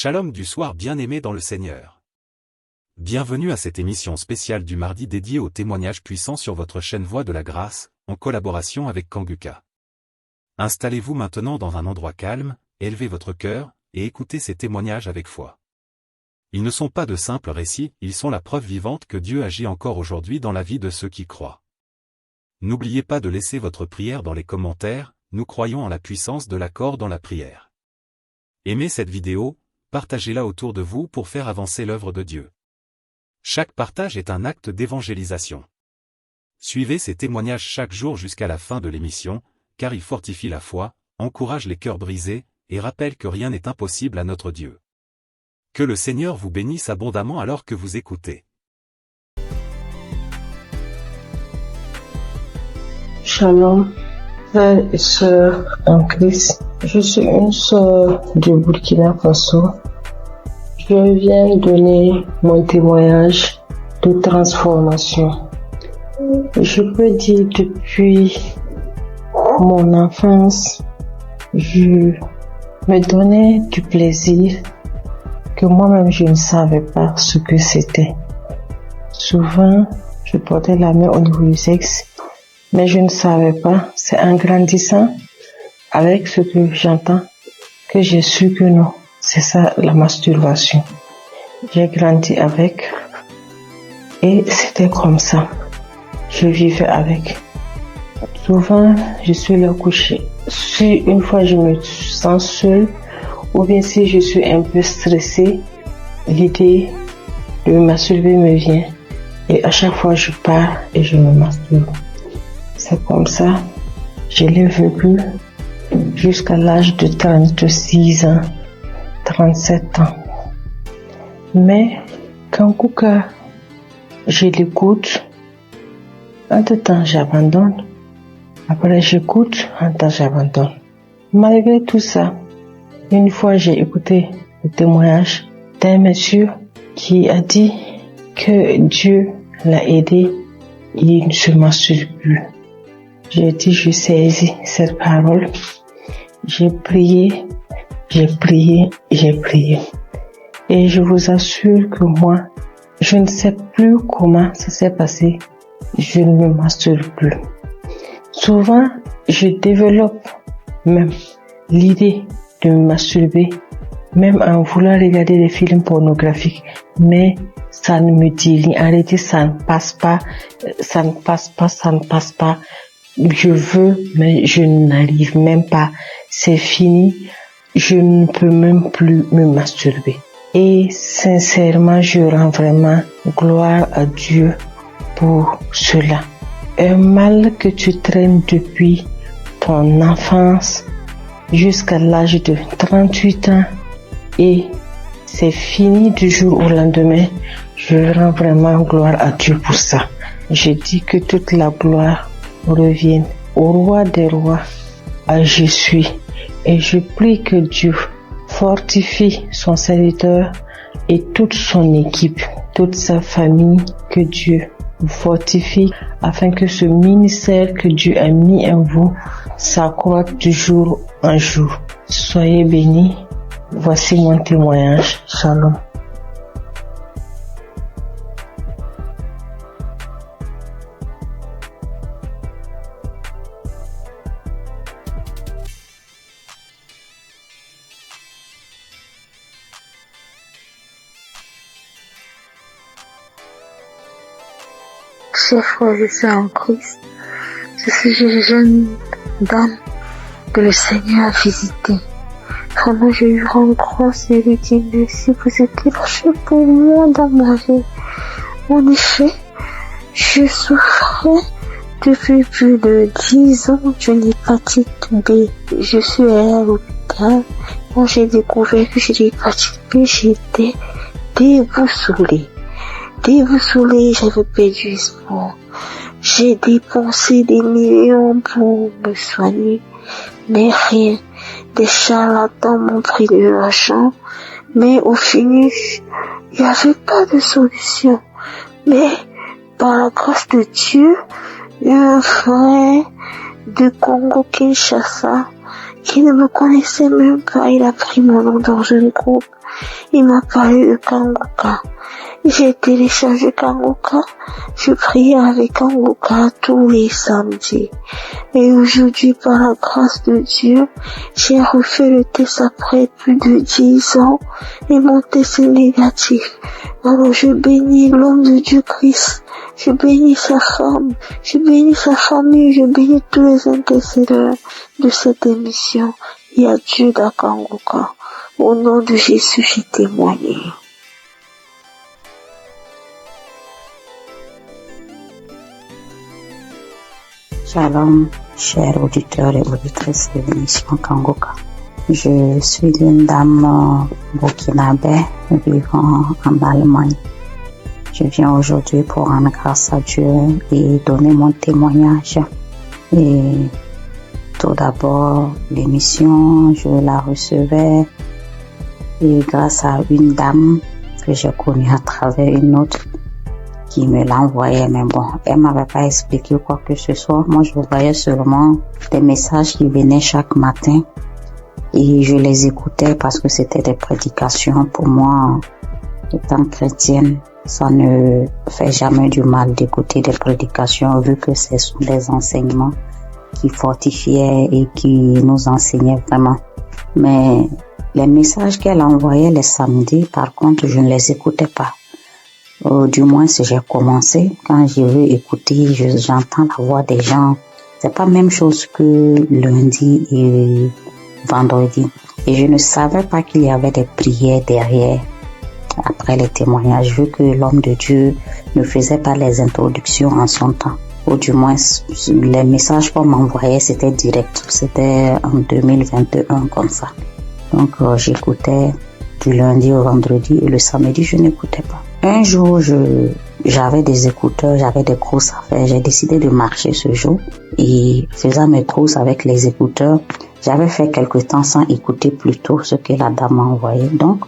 Shalom du soir bien-aimé dans le Seigneur. Bienvenue à cette émission spéciale du mardi dédiée aux témoignages puissants sur votre chaîne Voix de la Grâce, en collaboration avec Kanguka. Installez-vous maintenant dans un endroit calme, élevez votre cœur, et écoutez ces témoignages avec foi. Ils ne sont pas de simples récits, ils sont la preuve vivante que Dieu agit encore aujourd'hui dans la vie de ceux qui croient. N'oubliez pas de laisser votre prière dans les commentaires, nous croyons en la puissance de l'accord dans la prière. Aimez cette vidéo, partagez-la autour de vous pour faire avancer l'œuvre de Dieu. Chaque partage est un acte d'évangélisation. Suivez ces témoignages chaque jour jusqu'à la fin de l'émission, car ils fortifient la foi, encouragent les cœurs brisés, et rappellent que rien n'est impossible à notre Dieu. Que le Seigneur vous bénisse abondamment alors que vous écoutez. Shalom, frères et sœurs en Christ. Je suis une sœur du Burkina Faso. Je viens donner mon témoignage de transformation. Je peux dire depuis mon enfance, je me donnais du plaisir que moi-même je ne savais pas ce que c'était. Souvent, je portais la main au niveau du sexe, mais je ne savais pas. C'est en grandissant avec ce que j'entends que j'ai su que non, c'est ça la masturbation. J'ai grandi avec et c'était comme ça. Je vivais avec. Souvent, je suis là couchée. Si une fois je me sens seule ou bien si je suis un peu stressée, l'idée de me masturber me vient. Et à chaque fois, je pars et je me masturbe. C'est comme ça, je l'ai vécu jusqu'à l'âge de 36 ans, 37 ans. Mais quand Kanguka, je l'écoute, entre-temps j'abandonne, après j'écoute, entre-temps j'abandonne. Malgré tout ça, une fois j'ai écouté le témoignage d'un monsieur qui a dit que Dieu l'a aidé, il ne se masturbe plus. J'ai dit, je saisis cette parole. J'ai prié. Et je vous assure que moi, je ne sais plus comment ça s'est passé. Je ne me masturbe plus. Souvent, je développe même l'idée de me masturber, même en voulant regarder des films pornographiques. Mais ça ne me dit rien. En réalité, ça ne passe pas. Je veux, mais je n'arrive même pas. C'est fini. Je ne peux même plus me masturber. Et sincèrement, je rends vraiment gloire à Dieu pour cela. Un mal que tu traînes depuis ton enfance jusqu'à l'âge de 38 ans et c'est fini du jour au lendemain. Je rends vraiment gloire à Dieu pour ça. Je dis que toute la gloire revienne au roi des rois, à Jésus. Et je prie que Dieu fortifie son serviteur et toute son équipe, toute sa famille, que Dieu vous fortifie afin que ce ministère que Dieu a mis en vous s'accroisse de jour en jour. Soyez bénis. Voici mon témoignage. Shalom. Chers frères et sœurs en Christ, je suis une jeune dame que le Seigneur a visitée. Vraiment, je lui rends grâce et lui dis merci, vous êtes marché pour moi dans ma vie. En effet, je souffrais depuis plus de 10 ans d'une hépatite B. Je suis allée à l'hôpital. Quand j'ai découvert que j'ai l'hépatite B, j'étais déboussolée. J'avais perdu espoir. J'ai dépensé des millions pour me soigner, mais rien. Des charlatans m'ont pris de l'argent, mais au finish, il n'y avait pas de solution. Mais par la grâce de Dieu, un frère de Congo-Kinshasa qui ne me connaissait même pas. Il a pris mon nom dans un groupe. Il m'a parlé de Kanguka. J'ai téléchargé Kanguka. Je priais avec Kanguka tous les samedis. Et aujourd'hui, par la grâce de Dieu, j'ai refait le test après plus de 10 ans et mon test est négatif. Alors je bénis l'homme de Dieu Christ. Je bénis sa femme. Je bénis sa famille. Je bénis tous les intercesseurs de cette émission. Il y a Dieu dans Kanguka. Au nom de Jésus, j'ai témoigné. Shalom, chers auditeurs et auditrices de l'émission Kanguka. Je suis une dame burkinabé vivant en Allemagne. Je viens aujourd'hui pour rendre grâce à Dieu et donner mon témoignage. Et tout d'abord, l'émission, je la recevais et grâce à une dame que j'ai connue à travers une autre qui me l'envoyait, mais bon, elle m'avait pas expliqué quoi que ce soit. Moi, je voyais seulement des messages qui venaient chaque matin et je les écoutais parce que c'était des prédications. Pour moi, étant chrétienne, ça ne fait jamais du mal d'écouter des prédications vu que ce sont des enseignements qui fortifiaient et qui nous enseignaient vraiment. Mais les messages qu'elle envoyait les samedis, par contre, je ne les écoutais pas. Du moins, si j'ai commencé, quand je veux écouter, j'entends la voix des gens. C'est pas la même chose que lundi et vendredi. Et je ne savais pas qu'il y avait des prières derrière, après les témoignages, vu que l'homme de Dieu ne faisait pas les introductions en son temps. Ou du moins, les messages qu'on m'envoyait, c'était direct. C'était en 2021 comme ça. Donc, j'écoutais du lundi au vendredi et le samedi, je n'écoutais pas. Un jour, j'avais des écouteurs, j'avais des courses à faire. J'ai décidé de marcher ce jour et faisant mes courses avec les écouteurs, j'avais fait quelque temps sans écouter plutôt ce que la dame m'a envoyé. Donc,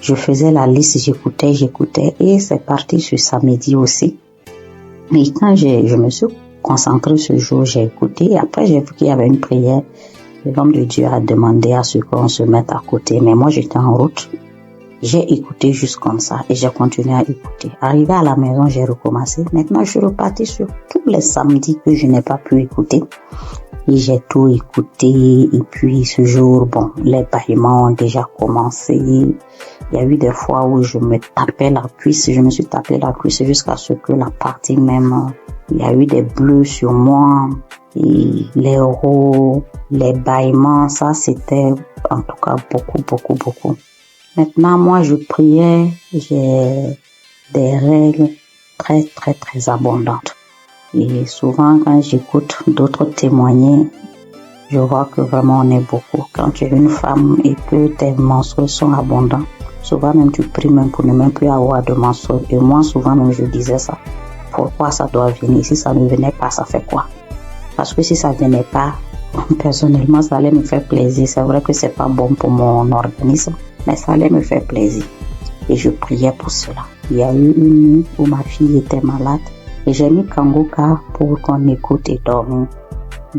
je faisais la liste, j'écoutais et c'est parti ce samedi aussi. Et quand je me suis concentrée ce jour, j'ai écouté et après j'ai vu qu'il y avait une prière. L'homme de Dieu a demandé à ce qu'on se mette à côté, mais moi j'étais en route. J'ai écouté juste comme ça et j'ai continué à écouter. Arrivé à la maison, j'ai recommencé. Maintenant, je suis reparti sur tous les samedis que je n'ai pas pu écouter. Et j'ai tout écouté. Et puis, ce jour, bon, les bâillements ont déjà commencé. Il y a eu des fois où je me tapais la cuisse. Je me suis tapé la cuisse jusqu'à ce que la partie même, il y a eu des bleus sur moi. Et les euros, les bâillements, ça, c'était en tout cas beaucoup. Maintenant, moi, je priais, j'ai des règles très abondantes. Et souvent, quand j'écoute d'autres témoigner, je vois que vraiment on est beaucoup. Quand tu es une femme et que tes menstrues sont abondantes, souvent même tu pries même pour ne même plus avoir de menstrues. Et moi, souvent même, je disais ça. Pourquoi ça doit venir? Si ça ne venait pas, ça fait quoi? Parce que si ça venait pas, personnellement, ça allait me faire plaisir. C'est vrai que c'est pas bon pour mon organisme, mais ça allait me faire plaisir. Et je priais pour cela. Il y a eu une nuit où ma fille était malade et j'ai mis Kanguka pour qu'on écoute et dormir.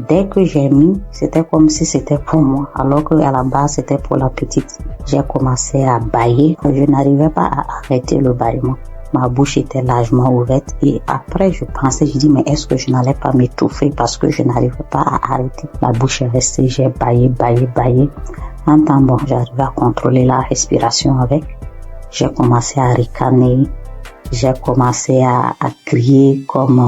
Dès que j'ai mis, c'était comme si c'était pour moi, alors qu'à la base c'était pour la petite. J'ai commencé à bâiller. Je n'arrivais pas à arrêter le bâillement. Ma bouche était largement ouverte et après je pensais, je dis mais est-ce que je n'allais pas m'étouffer parce que je n'arrivais pas à arrêter. La bouche est restée, j'ai bâillé. En temps bon, j'arrivais à contrôler la respiration avec. J'ai commencé à ricaner, j'ai commencé à crier comme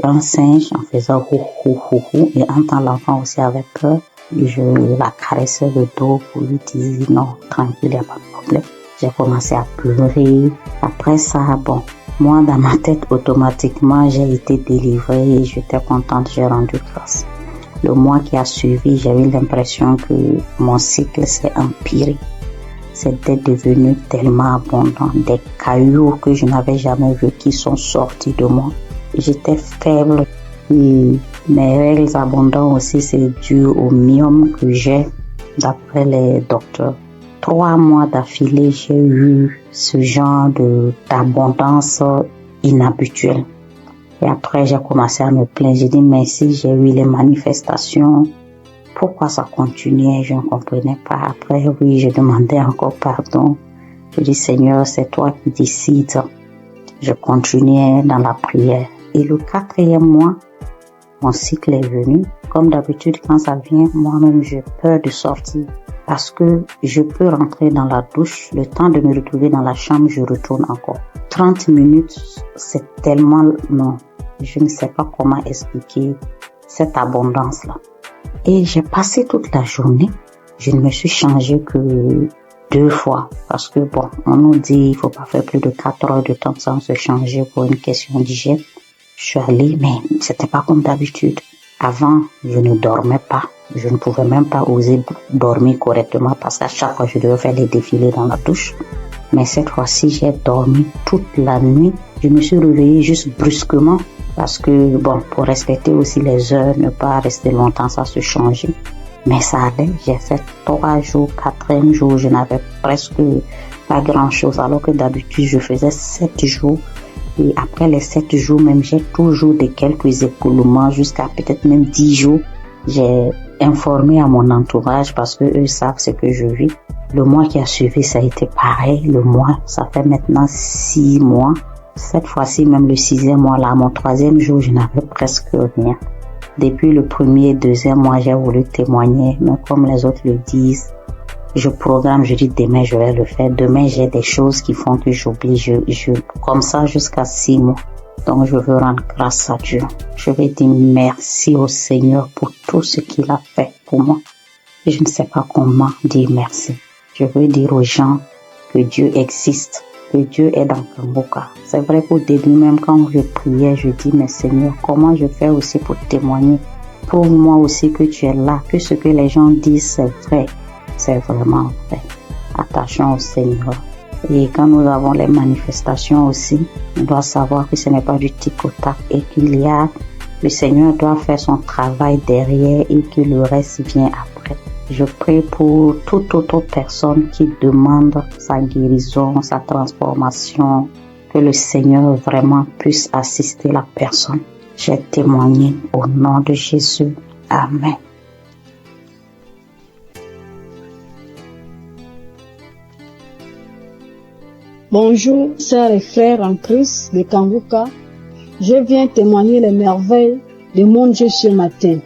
un singe en faisant hou. Et en temps l'enfant aussi avait peur. Je la caressais le dos pour lui dire non, tranquille, il n'y a pas de problème. J'ai commencé à pleurer. Après ça, bon, moi dans ma tête automatiquement j'ai été délivrée et j'étais contente, j'ai rendu grâce. Le mois qui a suivi, j'ai eu l'impression que mon cycle s'est empiré. C'était devenu tellement abondant, des cailloux que je n'avais jamais vus qui sont sortis de moi. J'étais faible et mes règles abondantes aussi, c'est dû au myome que j'ai d'après les docteurs. 3 mois d'affilée, j'ai eu ce genre d'abondance inhabituelle. Et après, j'ai commencé à me plaindre. J'ai dit, mais si j'ai eu les manifestations pourquoi ça continuait, je ne comprenais pas. Après, oui, je demandais encore pardon. Je dis, Seigneur, c'est toi qui décides. Je continuais dans la prière. Et le 4e mois, mon cycle est venu. Comme d'habitude, quand ça vient, moi-même, j'ai peur de sortir. Parce que je peux rentrer dans la douche, le temps de me retrouver dans la chambre, je retourne encore. 30 minutes, c'est tellement long. Je ne sais pas comment expliquer cette abondance-là. Et j'ai passé toute la journée. Je ne me suis changée que 2 fois. Parce que bon, on nous dit il faut pas faire plus de 4 heures de temps sans se changer pour une question d'hygiène. Je suis allée, mais c'était pas comme d'habitude. Avant, je ne dormais pas. Je ne pouvais même pas oser dormir correctement parce qu'à chaque fois, je devais faire des défilés dans la douche. Mais cette fois-ci, j'ai dormi toute la nuit. Je me suis réveillée juste brusquement parce que, bon, pour respecter aussi les heures, ne pas rester longtemps sans se changer. Mais ça allait. J'ai fait 3 jours, 4e jour, je n'avais presque pas grand-chose. Alors que d'habitude, je faisais 7 jours. Et après les 7 jours, même, j'ai toujours de quelques écoulements jusqu'à peut-être même 10 jours. J'ai informé à mon entourage parce que eux savent ce que je vis. Le mois qui a suivi, ça a été pareil. Le mois, ça fait maintenant 6 mois. Cette fois-ci, même le 6e mois, là, mon 3e jour, je n'avais presque rien. Depuis le 1er et 2e mois, j'ai voulu témoigner, mais comme les autres le disent, je programme, je dis demain je vais le faire. Demain j'ai des choses qui font que j'oublie. Comme ça jusqu'à 6 mois. Donc je veux rendre grâce à Dieu. Je vais dire merci au Seigneur pour tout ce qu'il a fait pour moi. Je ne sais pas comment dire merci. Je veux dire aux gens que Dieu existe, que Dieu est dans Kangoka. C'est vrai qu'au début même quand je priais, je dis mais Seigneur, comment je fais aussi pour témoigner? Prouve-moi aussi que tu es là, que ce que les gens disent c'est vrai. C'est vraiment vrai. Attachons au Seigneur. Et quand nous avons les manifestations aussi, on doit savoir que ce n'est pas du tic-au-tac et le Seigneur doit faire son travail derrière et que le reste vient après. Je prie pour toute autre personne qui demande sa guérison, sa transformation, que le Seigneur vraiment puisse assister la personne. J'ai témoigné au nom de Jésus. Amen. Bonjour, sœurs et frères en Christ de Kangoka. Je viens témoigner les merveilles de mon Dieu ce matin.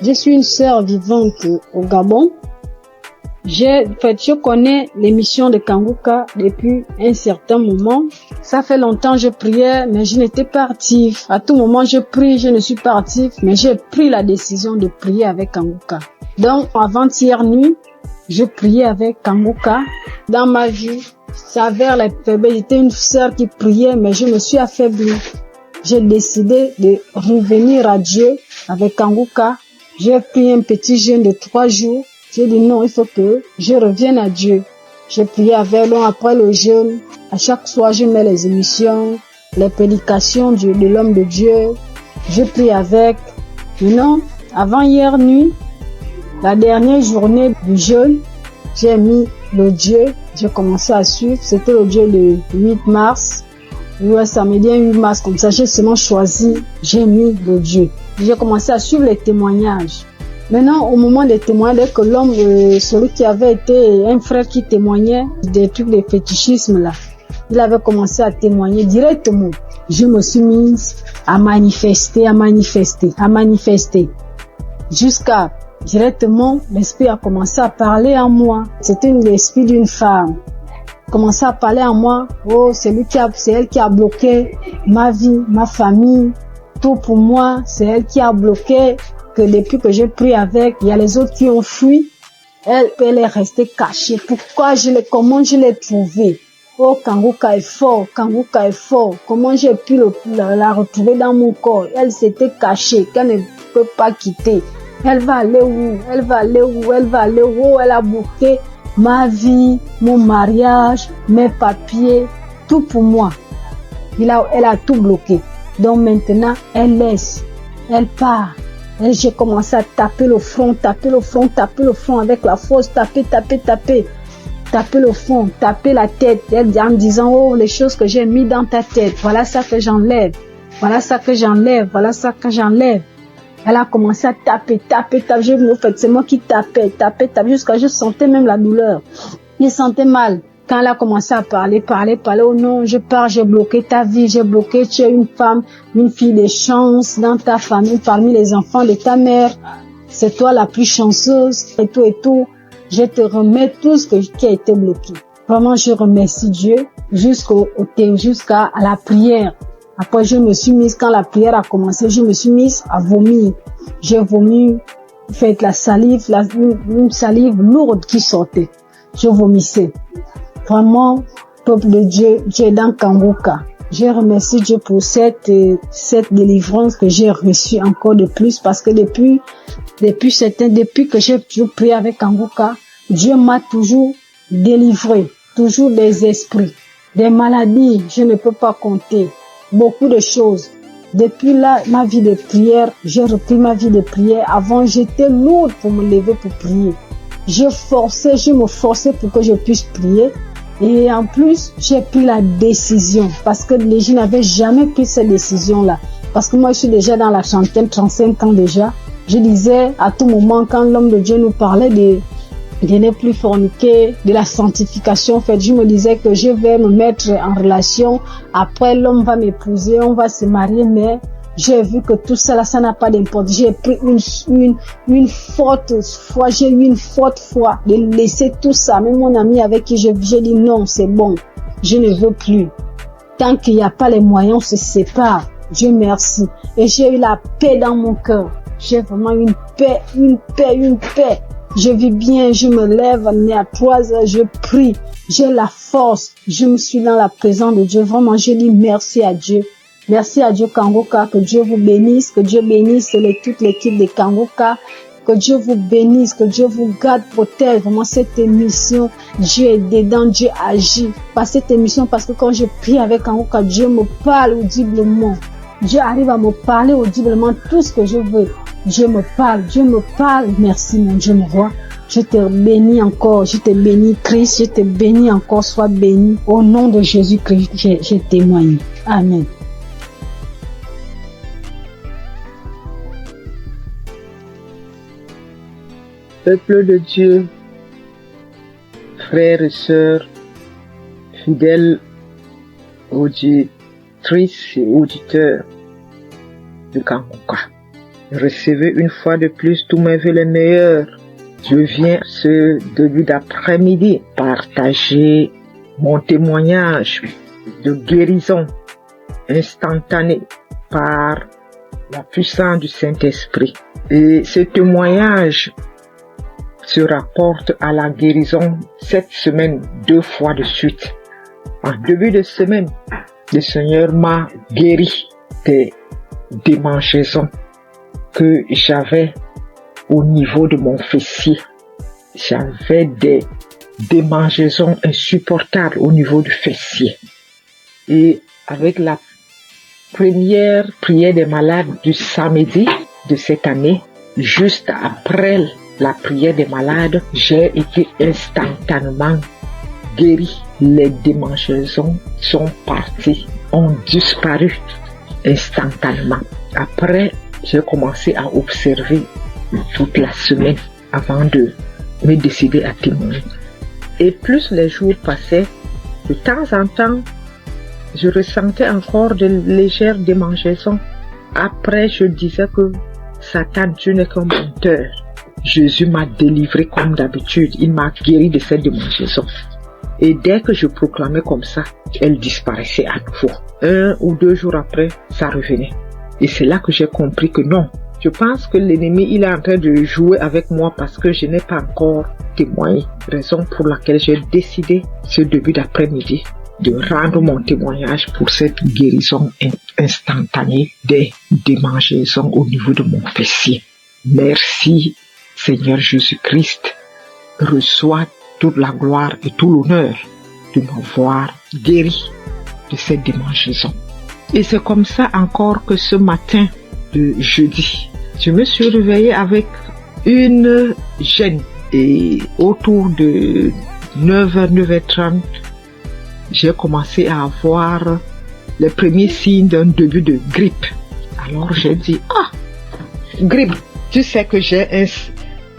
Je suis une sœur vivante au Gabon. Je connais l'émission de Kangoka depuis un certain moment. Ça fait longtemps que je priais, mais je n'étais pas active. À tout moment, je prie, je ne suis pas active, mais j'ai pris la décision de prier avec Kangoka. Donc, avant-hier nuit, je priais avec Kangoka. Dans ma vie, ça avait la faiblesse. J'étais une sœur qui priait, mais je me suis affaiblie. J'ai décidé de revenir à Dieu avec Kangoka. J'ai pris un petit jeûne de 3 jours. J'ai dit non, il faut que je revienne à Dieu. J'ai prié avec lui après le jeûne. À chaque soir, je mets les émissions, les prédications de l'homme de Dieu. Je prie avec. Maintenant, avant hier nuit, la dernière journée du jeûne, j'ai mis le Dieu. J'ai commencé à suivre. C'était le Dieu le 8 mars. Ouais, ça me dit 8 mars comme ça. J'ai seulement choisi. J'ai mis le Dieu. J'ai commencé à suivre les témoignages. Maintenant, au moment des témoignages, que l'homme, celui qui avait été un frère qui témoignait des trucs de fétichisme là, il avait commencé à témoigner directement. Je me suis mise à manifester. Jusqu'à directement, l'esprit a commencé à parler en moi. C'était l'esprit d'une femme. Commençait à parler en moi. Oh, c'est elle qui a bloqué ma vie, ma famille, tout pour moi. C'est elle qui a bloqué. Que depuis que j'ai pris avec, il y a les autres qui ont fui. Elle est restée cachée. Comment je l'ai trouvée? Oh, Kangoka est fort. Comment j'ai pu la retrouver dans mon corps? Elle s'était cachée, qu'elle ne peut pas quitter. Elle va aller où? Elle a bloqué ma vie, mon mariage, mes papiers, tout pour moi. Elle a tout bloqué. Donc maintenant, elle laisse. Elle part. Et j'ai commencé à taper le front avec la force, taper le front, taper la tête, en disant, oh, les choses que j'ai mis dans ta tête, voilà ça que j'enlève. Elle a commencé à taper. C'est moi qui tapais, jusqu'à je sentais même la douleur. Je sentais mal. Quand elle a commencé à parler, oh non, je pars, j'ai bloqué ta vie, tu es une femme, une fille de chance dans ta famille, parmi les enfants de ta mère. C'est toi la plus chanceuse, et tout. Je te remets tout ce qui a été bloqué. Vraiment, je remercie Dieu jusqu'à la prière. Après, je me suis mise, quand la prière a commencé, je me suis mise à vomir. J'ai vomi, fait la salive, une salive lourde qui sortait. Je vomissais. Vraiment, peuple de Dieu, Dieu est dans Kanguka. Je remercie Dieu pour cette délivrance que j'ai reçue encore de plus, parce que depuis que j'ai toujours prié avec Kanguka, Dieu m'a toujours délivré, toujours des esprits, des maladies, je ne peux pas compter, beaucoup de choses. Depuis là, ma vie de prière, j'ai repris ma vie de prière. Avant, j'étais lourde pour me lever pour prier. Je me forçais pour que je puisse prier. Et en plus, j'ai pris la décision, parce que je n'avais jamais pris cette décision-là. Parce que moi, je suis déjà dans la trentaine, 35 ans déjà. Je disais à tout moment, quand l'homme de Dieu nous parlait de ne plus forniquer, de la sanctification, en fait, je me disais que je vais me mettre en relation. Après, l'homme va m'épouser, on va se marier, mais j'ai vu que tout ça, là, ça n'a pas d'importance. J'ai pris une forte foi, j'ai eu une forte foi de laisser tout ça. Même mon ami avec qui j'ai dit non, c'est bon, je ne veux plus. Tant qu'il n'y a pas les moyens, on se sépare. Dieu merci. Et j'ai eu la paix dans mon cœur. J'ai vraiment une paix. Je vis bien, je me lève à 3 heures, je prie, j'ai la force, je me suis dans la présence de Dieu. Vraiment, je dis merci à Dieu. Merci à Dieu Kanguka, que Dieu vous bénisse, que Dieu bénisse toute l'équipe de Kanguka, que Dieu vous bénisse, que Dieu vous garde, protège. Vraiment, cette émission, Dieu est dedans, Dieu agit. Par cette émission, parce que quand je prie avec Kanguka, Dieu me parle audiblement. Dieu arrive à me parler audiblement tout ce que je veux. Dieu me parle. Merci mon Dieu, mon roi. Je te bénis encore, je te bénis Christ, je te bénis encore, sois béni. Au nom de Jésus-Christ, je témoigne. Amen. Peuple de Dieu, frères et sœurs, fidèles auditrices et auditeurs de Kanguka, recevez une fois de plus tous mes vœux les meilleurs. Je viens ce début d'après-midi partager mon témoignage de guérison instantanée par la puissance du Saint-Esprit. Et ce témoignage se rapporte à la guérison cette semaine 2 fois de suite. En début de semaine, le Seigneur m'a guéri des démangeaisons que j'avais au niveau de mon fessier. J'avais des démangeaisons insupportables au niveau du fessier. Et avec la première prière des malades du samedi de cette année, juste après la prière des malades, j'ai été instantanément guéri. Les démangeaisons sont parties, ont disparu instantanément. Après, j'ai commencé à observer toute la semaine avant de me décider à témoigner. Et plus les jours passaient, de temps en temps, je ressentais encore de légères démangeaisons. Après, je disais que Satan, tu n'es qu'un menteur. Jésus m'a délivré comme d'habitude. Il m'a guéri de cette démangeaison. Et dès que je proclamais comme ça, elle disparaissait à nouveau. 1 ou 2 jours après, ça revenait. Et c'est là que j'ai compris que non. Je pense que l'ennemi, il est en train de jouer avec moi parce que je n'ai pas encore témoigné. Raison pour laquelle j'ai décidé ce début d'après-midi de rendre mon témoignage pour cette guérison instantanée des démangeaisons au niveau de mon fessier. Merci Seigneur Jésus-Christ. Reçois toute la gloire et tout l'honneur de m'avoir guéri de cette démangeaison. Et c'est comme ça encore que ce matin de jeudi, je me suis réveillée avec une gêne et autour de 9h, 9h30, j'ai commencé à avoir les premiers signes d'un début de grippe. Alors j'ai dit, Grib, tu sais que j'ai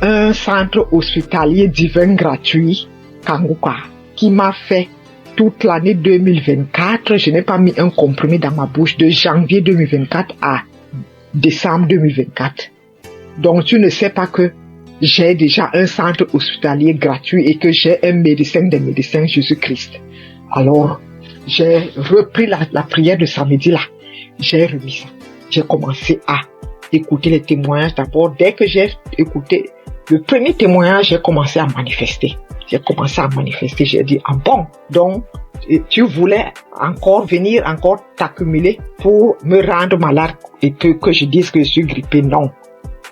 un centre hospitalier divin gratuit, Kanguka, qui m'a fait toute l'année 2024. Je n'ai pas mis un comprimé dans ma bouche de janvier 2024 à décembre 2024. Donc tu ne sais pas que j'ai déjà un centre hospitalier gratuit et que j'ai un médecin des médecins, Jésus-Christ. Alors, j'ai repris la prière de samedi là. J'ai remis ça. J'ai commencé à écouter les témoignages d'abord. Dès que j'ai écouté le premier témoignage, j'ai commencé à manifester. J'ai dit, ah bon, donc tu voulais encore venir, encore t'accumuler pour me rendre malade et que je dise que je suis grippé. Non.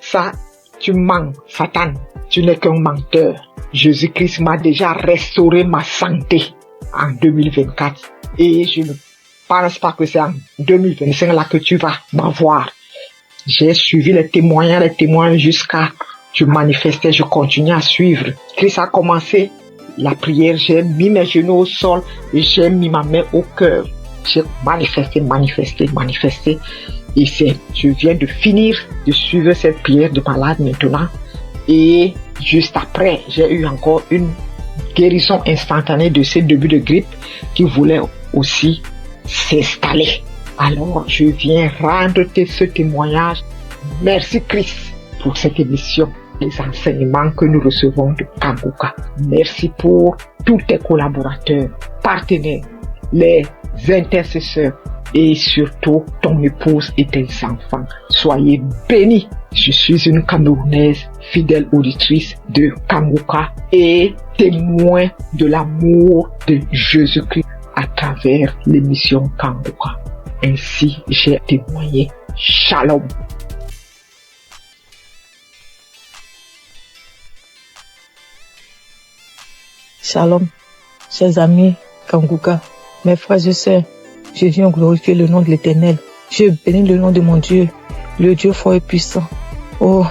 Ça, tu mens, Satan. Tu n'es qu'un menteur. Jésus-Christ m'a déjà restauré ma santé en 2024. Et je ne pense pas que c'est en 2025 là que tu vas m'avoir. J'ai suivi les témoins jusqu'à je manifestais, je continuais à suivre. Christ a commencé la prière, j'ai mis mes genoux au sol et j'ai mis ma main au cœur. J'ai manifesté. Et je viens de finir de suivre cette prière de malade maintenant. Et juste après, j'ai eu encore une guérison instantanée de ces débuts de grippe qui voulait aussi s'installer. Alors, je viens rendre ce témoignage. Merci Christ pour cette émission, les enseignements que nous recevons de Kanguka. Merci pour tous tes collaborateurs, partenaires, les intercesseurs et surtout ton épouse et tes enfants. Soyez bénis. Je suis une Camerounaise, fidèle auditrice de Kanguka et témoin de l'amour de Jésus-Christ à travers l'émission Kanguka. Ainsi, j'ai témoigné. Shalom. Shalom, chers amis Kanguka, mes frères et sœurs, je viens glorifier le nom de l'Éternel. Je bénis le nom de mon Dieu, le Dieu fort et puissant. Oh,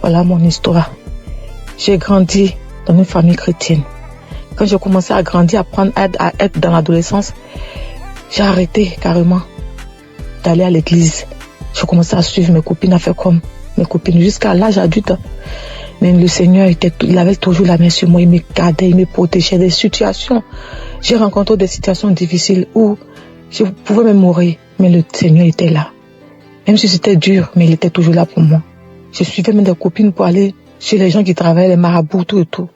voilà mon histoire. J'ai grandi dans une famille chrétienne. Quand j'ai commencé à grandir, à être dans l'adolescence, j'ai arrêté carrément d'aller à l'église. Je commençais à suivre mes copines, à faire comme mes copines jusqu'à l'âge adulte. Mais le Seigneur il avait toujours la main sur moi, il me gardait, il me protégeait des situations. J'ai rencontré des situations difficiles où je pouvais même mourir, mais le Seigneur était là. Même si c'était dur, mais il était toujours là pour moi. Je suivais même des copines pour aller chez les gens qui travaillaient, les marabouts, tout et tout.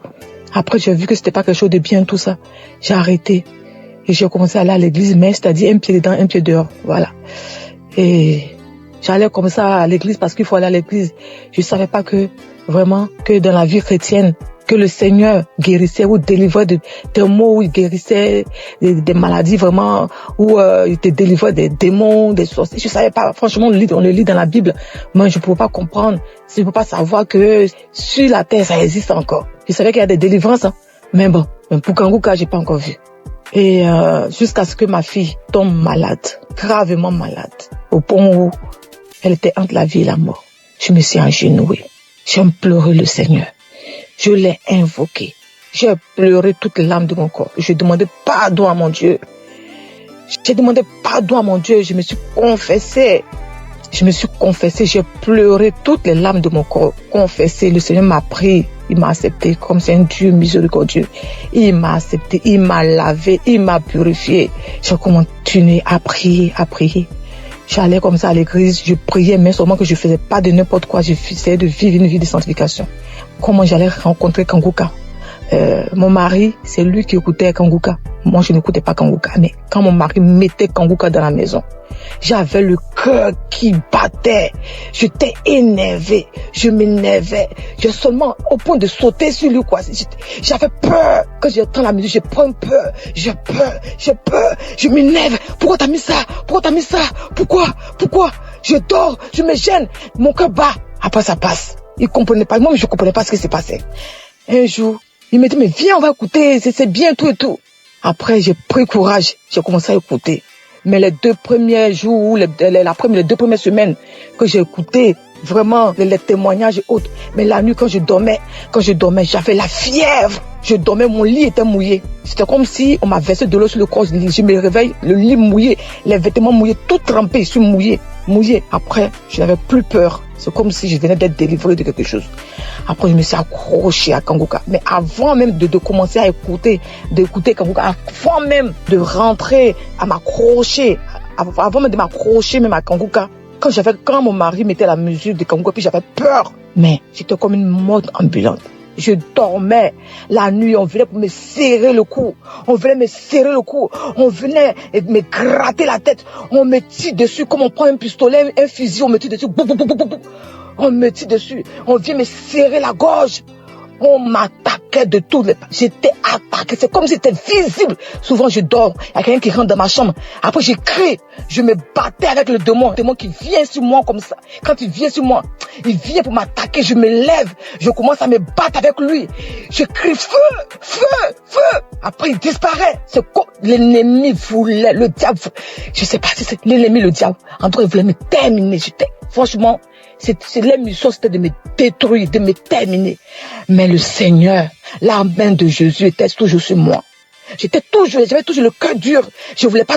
Après, j'ai vu que c'était pas quelque chose de bien, tout ça. J'ai arrêté. Et j'ai commencé à aller à l'église, mais c'est-à-dire un pied dedans, un pied dehors. Voilà. Et j'allais comme ça à l'église parce qu'il faut aller à l'église. Je savais pas que, vraiment, que dans la vie chrétienne, que le Seigneur guérissait ou délivrait des maux, où il guérissait des maladies vraiment, où il te délivrait des démons, des sorciers. Je savais pas, franchement, on le lit dans la Bible, mais je ne pouvais pas comprendre, je ne pouvais pas savoir que sur la terre, ça existe encore. Je savais qu'il y a des délivrances, hein. Mais bon, pour Kanguka, j'ai pas encore vu. Et jusqu'à ce que ma fille tombe malade, gravement malade, au point où elle était entre la vie et la mort. Je me suis agenouillée, j'ai pleuré le Seigneur. Je l'ai invoqué. J'ai pleuré toutes les larmes de mon corps. Je demandais pardon à mon Dieu. J'ai demandé pardon à mon Dieu. Je me suis confessée. J'ai pleuré toutes les larmes de mon corps. Confessé. Le Seigneur m'a pris. Il m'a accepté comme c'est un Dieu miséricordieux. Il m'a accepté. Il m'a lavé. Il m'a purifié. J'ai continué à prier, J'allais comme ça à l'église. Je priais, mais seulement que je faisais pas de n'importe quoi. J'essayais de vivre une vie de sanctification. Comment j'allais rencontrer Kanguka? Mon mari, c'est lui qui écoutait Kanguka. Moi, je n'écoutais pas Kanguka. Mais quand mon mari mettait Kanguka dans la maison, j'avais le cœur qui battait. J'étais énervé. Je m'énervais. J'ai seulement au point de sauter sur lui, quoi. J'avais peur. Quand j'entends la musique, j'ai peur. J'ai peur. Je m'énerve. Pourquoi t'as mis ça? Pourquoi? Je dors. Je me gêne. Mon cœur bat. Après, ça passe. Il comprenait pas. Moi, je comprenais pas ce qui s'est passé. Un jour, il me dit, mais viens, on va écouter. C'est bien, tout et tout. Après, j'ai pris courage. J'ai commencé à écouter. Mais les 2 premiers jours, les 2 premières semaines que j'ai écouté, vraiment, les témoignages et autres. Mais la nuit, quand je dormais, j'avais la fièvre. Je dormais, mon lit était mouillé. C'était comme si on m'a versé de l'eau sur le corps. Je me réveille, le lit mouillé, les vêtements mouillés, tout trempé, je suis mouillé. mouillé. Après, je n'avais plus peur. C'est comme si je venais d'être délivré de quelque chose. Après, je me suis accroché à Kanguka. Mais avant même de commencer à d'écouter Kanguka, avant même de rentrer, à m'accrocher, avant même de m'accrocher même à Kanguka, quand mon mari mettait la musique de Kanguka, puis j'avais peur. Mais j'étais comme une mode ambulante. Je dormais la nuit, on venait pour me serrer le cou. On venait me serrer le cou. On venait me gratter la tête. On me tire dessus comme on prend un pistolet, un fusil, on me tire dessus. On me tire dessus. On vient me serrer la gorge. On m'attaquait de toutes les parts. J'étais attaqué. C'est comme si c'était visible. Souvent, je dors. Il y a quelqu'un qui rentre dans ma chambre. Après, je crie. Je me battais avec le démon. Le démon qui vient sur moi comme ça. Quand il vient sur moi, il vient pour m'attaquer. Je me lève. Je commence à me battre avec lui. Je crie feu, feu, feu. Après, il disparaît. C'est quoi? L'ennemi voulait, le diable. Je sais pas si c'est l'ennemi, le diable. En tout cas, il voulait me terminer. Franchement, la mission, c'était de me détruire, de me terminer. Mais le Seigneur, la main de Jésus était toujours sur moi. J'avais toujours le cœur dur. Je voulais pas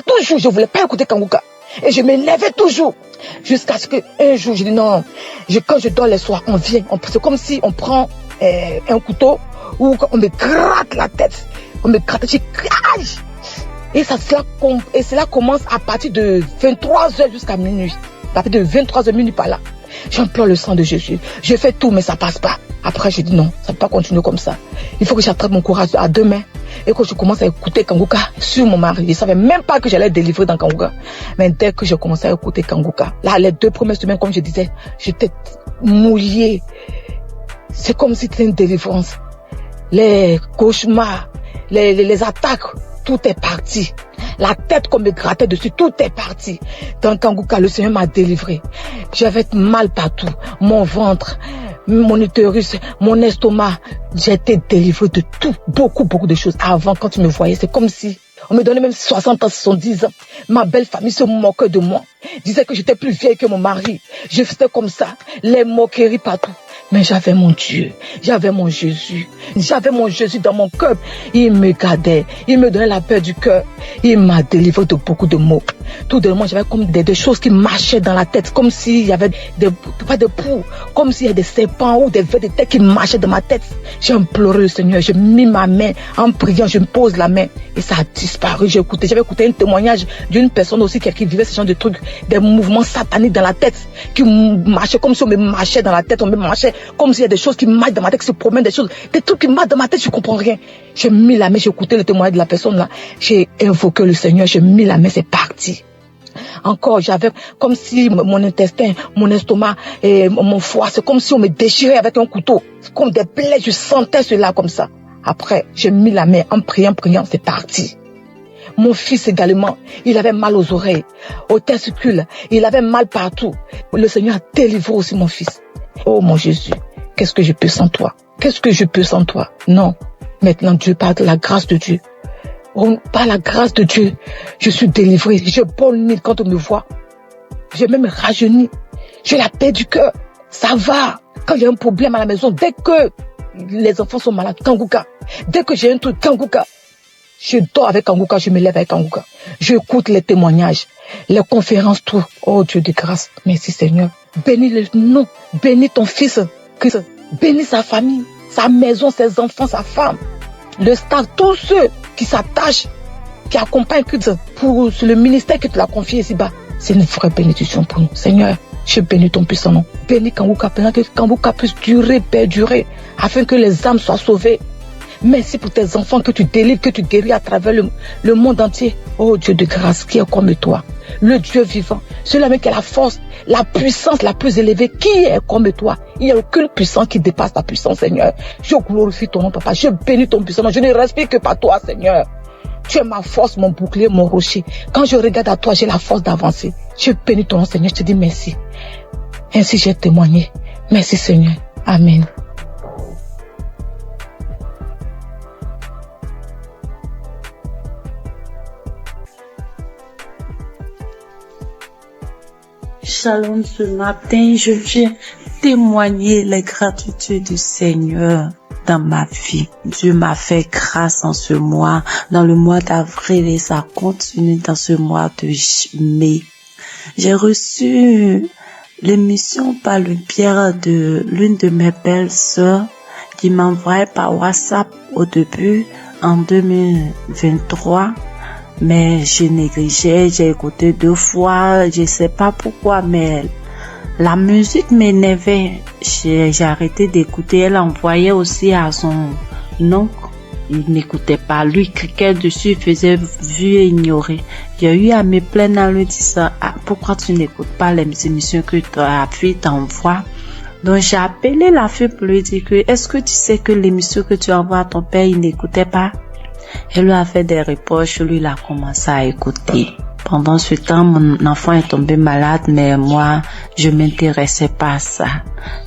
écouter Kanguka. Et je me levais toujours. Jusqu'à ce qu'un jour, je dis non. Quand je dors les soirs, c'est comme si on prend un couteau ou on me gratte la tête. On me gratte, je crie. Et cela commence à partir de 23h jusqu'à minuit. À partir de 23h minuit par là. J'implore le sang de Jésus. Je fais tout, mais ça passe pas. Après, je dis non, ça ne peut pas continuer comme ça. Il faut que j'attrape mon courage à deux mains et que je commence à écouter Kanguka sur mon mari. Je ne savais même pas que j'allais être délivré dans Kanguka. Mais dès que j'ai commencé à écouter Kanguka, là, les 2 premières semaines, comme je disais, j'étais mouillée. C'est comme si c'était une délivrance. Les cauchemars, les attaques, tout est parti. La tête qu'on me grattait dessus, tout est parti. Dans Kanguka, le Seigneur m'a délivré. J'avais mal partout. Mon ventre, mon utérus, mon estomac. J'ai été délivré de tout. Beaucoup de choses. Avant, quand tu me voyais, c'est comme si on me donnait même 60 ans, 70 ans. Ma belle famille se moquait de moi. Disait que j'étais plus vieille que mon mari. Je faisais comme ça. Les moqueries partout. Mais j'avais mon Dieu, j'avais mon Jésus dans mon cœur. Il me gardait, il me donnait la paix du cœur. Il m'a délivré de beaucoup de maux. Tout de moi, j'avais comme des choses qui marchaient dans la tête, comme s'il y avait pas de poux, comme s'il y avait des serpents ou des vers de tête qui marchaient dans ma tête. J'ai imploré le Seigneur, j'ai mis ma main en priant, je me pose la main et ça a disparu. J'avais écouté un témoignage d'une personne aussi qui vivait ce genre de trucs, des mouvements sataniques dans la tête, qui marchaient comme si on me marchait dans la tête, on me marchait comme s'il y a des choses qui marchent dans ma tête, qui se promènent, des trucs qui marchent dans ma tête, je comprends rien. J'ai mis la main, j'ai écouté le témoignage de la personne là, j'ai invoqué le Seigneur, j'ai mis la main, c'est parti. Encore, j'avais comme si mon intestin, mon estomac et mon foie, c'est comme si on me déchirait avec un couteau. C'est comme des plaies, je sentais cela comme ça. Après, j'ai mis la main en priant, c'est parti. Mon fils également, il avait mal aux oreilles, aux testicules, il avait mal partout. Le Seigneur a délivré aussi mon fils. Oh mon Jésus, qu'est-ce que je peux sans toi? Qu'est-ce que je peux sans toi? Non. Maintenant, Dieu, par la grâce de Dieu. Par la grâce de Dieu, je suis délivré. Je bonne quand on me voit. J'ai même rajeuni. J'ai la paix du cœur. Ça va. Quand il y a un problème à la maison, dès que les enfants sont malades, Kanguka. Dès que j'ai un truc, Kanguka. Je dors avec Kanguka, je me lève avec Kanguka. J'écoute les témoignages, les conférences, tout. Oh Dieu de grâce. Merci Seigneur. Bénis le nom. Bénis ton fils, Christ. Bénis sa famille, sa maison, ses enfants, sa femme. Le staff, tous ceux qui s'attachent, qui accompagnent Christ pour le ministère que tu l'as confié ici-bas. C'est une vraie bénédiction pour nous. Seigneur, je bénis ton puissant nom. Bénis Kanguka, que Kanguka puisse durer, perdurer, afin que les âmes soient sauvées. Merci pour tes enfants que tu délivres, que tu guéris à travers le monde entier. Oh Dieu de grâce, qui est comme toi, le Dieu vivant, celui-là qui a la force, la puissance la plus élevée, qui est comme toi. Il n'y a aucune puissance qui dépasse ta puissance, Seigneur. Je glorifie ton nom, Papa. Je bénis ton puissant nom. Je ne respire que par toi, Seigneur. Tu es ma force, mon bouclier, mon rocher. Quand je regarde à toi, j'ai la force d'avancer. Je bénis ton nom, Seigneur. Je te dis merci. Ainsi j'ai témoigné. Merci, Seigneur. Amen. Shalom, ce matin, je viens témoigner les gratitudes du Seigneur dans ma vie. Dieu m'a fait grâce en ce mois, dans le mois d'avril, et ça continue dans ce mois de mai. J'ai reçu l'émission par le biais de l'une de mes belles sœurs qui m'envoyait par WhatsApp au début en 2023. Mais je négligeais, j'ai écouté 2 fois, je sais pas pourquoi, mais la musique m'énervait. J'ai arrêté d'écouter. Elle envoyait aussi à son oncle. Il n'écoutait pas. Lui, cliquait dessus, il faisait vu et ignorer. J'ai eu à me plaindre en lui disant, pourquoi tu n'écoutes pas les émissions que ta fille t'envoie? Donc, j'ai appelé la fille pour lui dire que, est-ce que tu sais que l'émission que tu envoies à ton père, il n'écoutait pas? Elle lui a fait des reproches, lui, il a commencé à écouter. Pendant ce temps, mon enfant est tombé malade, mais moi, je m'intéressais pas à ça.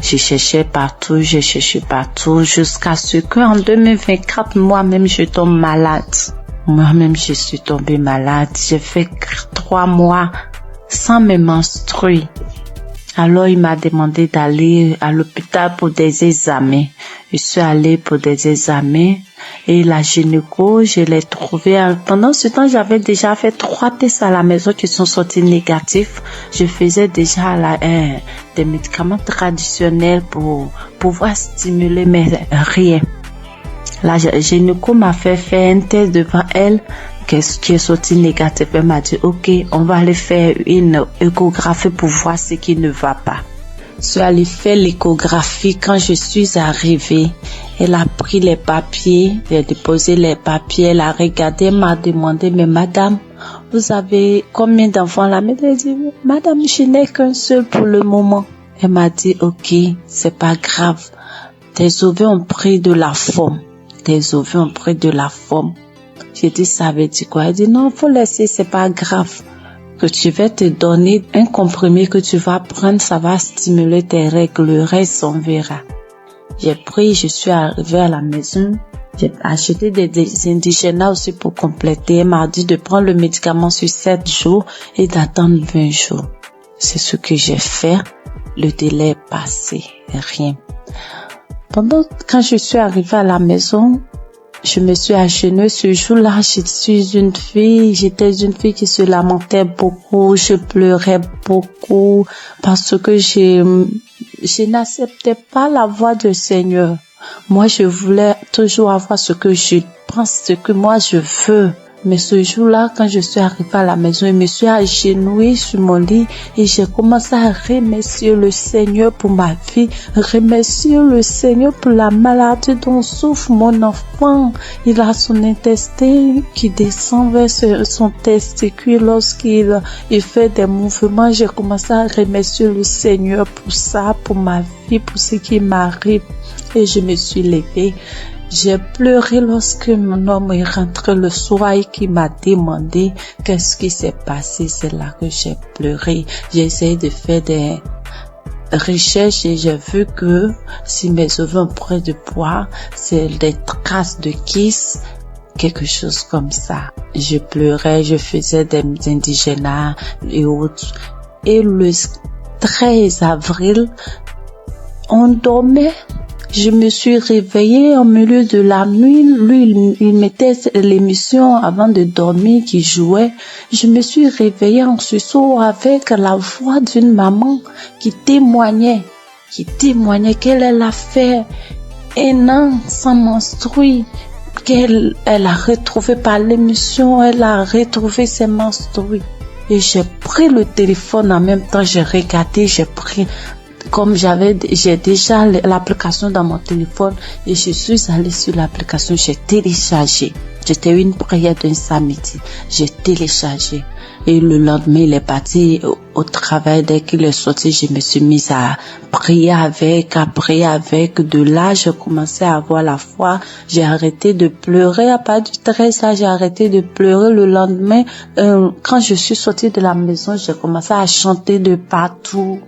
J'ai cherché partout, jusqu'à ce qu'en 2024, moi-même, je tombe malade. Moi-même, je suis tombée malade. J'ai fait 3 mois sans me menstruer. Alors, il m'a demandé d'aller à l'hôpital pour des examens. Je suis allée pour des examens et la gynéco, je l'ai trouvée. Pendant ce temps, j'avais déjà fait 3 tests à la maison qui sont sortis négatifs. Je faisais déjà des médicaments traditionnels pour pouvoir stimuler, mais rien. La gynéco m'a fait faire un test devant elle qui est sorti négatif. Elle m'a dit, ok, on va aller faire une échographie pour voir ce qui ne va pas. Je suis allée faire l'échographie. Quand je suis arrivée, elle a pris les papiers, elle a déposé les papiers, elle a regardé, elle m'a demandé, mais madame, vous avez combien d'enfants là? Elle a dit, madame, je n'ai qu'un seul pour le moment. Elle m'a dit, ok, c'est pas grave. Tes ovaires ont pris de la forme. J'ai dit, ça veut dire quoi? Elle dit, non, faut laisser, c'est pas grave. Que tu vas te donner un comprimé que tu vas prendre, ça va stimuler tes règles, le reste on verra. J'ai pris, je suis arrivée à la maison, j'ai acheté des indigènes aussi pour compléter. Elle m'a dit de prendre le médicament sur 7 jours et d'attendre 20 jours. C'est ce que j'ai fait. Le délai est passé, rien. Quand je suis arrivée à la maison, je me suis agenouillée ce jour-là. J'étais une fille qui se lamentait beaucoup. Je pleurais beaucoup parce que je n'acceptais pas la voix du Seigneur. Moi, je voulais toujours avoir ce que je pense, ce que moi je veux. Mais ce jour-là, quand je suis arrivée à la maison, je me suis agenouillée sur mon lit et j'ai commencé à remercier le Seigneur pour ma vie, remercier le Seigneur pour la maladie dont souffre mon enfant. Il a son intestin qui descend vers son testicule lorsqu'il fait des mouvements. J'ai commencé à remercier le Seigneur pour ça, pour ma vie, pour ce qui m'arrive. Et je me suis levée. J'ai pleuré lorsque mon homme est rentré le soir et qui m'a demandé qu'est-ce qui s'est passé. C'est là que j'ai pleuré. J'ai essayé de faire des recherches et j'ai vu que si mes ovaires ont pris de poids, c'est des traces de kiss, quelque chose comme ça. Je pleurais, je faisais des indigénats et autres. Et le 13 avril, on dormait. Je me suis réveillée au milieu de la nuit. Lui, il mettait l'émission avant de dormir qui jouait. Je me suis réveillée en sursaut avec la voix d'une maman qui témoignait qu'elle a fait 1 an sans menstruer, qu'elle a retrouvé par l'émission, elle a retrouvé ses menstrues. Et j'ai pris le téléphone en même temps, j'ai regardé, comme j'ai déjà l'application dans mon téléphone et je suis allée sur l'application, j'ai téléchargé. C'était une prière d'un samedi. J'ai téléchargé. Et le lendemain, il est parti au travail. Dès qu'il est sorti, je me suis mise à prier avec. De là, j'ai commencé à avoir la foi. J'ai arrêté de pleurer. À partir du 13, là, j'ai arrêté de pleurer. Le lendemain, quand je suis sortie de la maison, j'ai commencé à chanter de partout.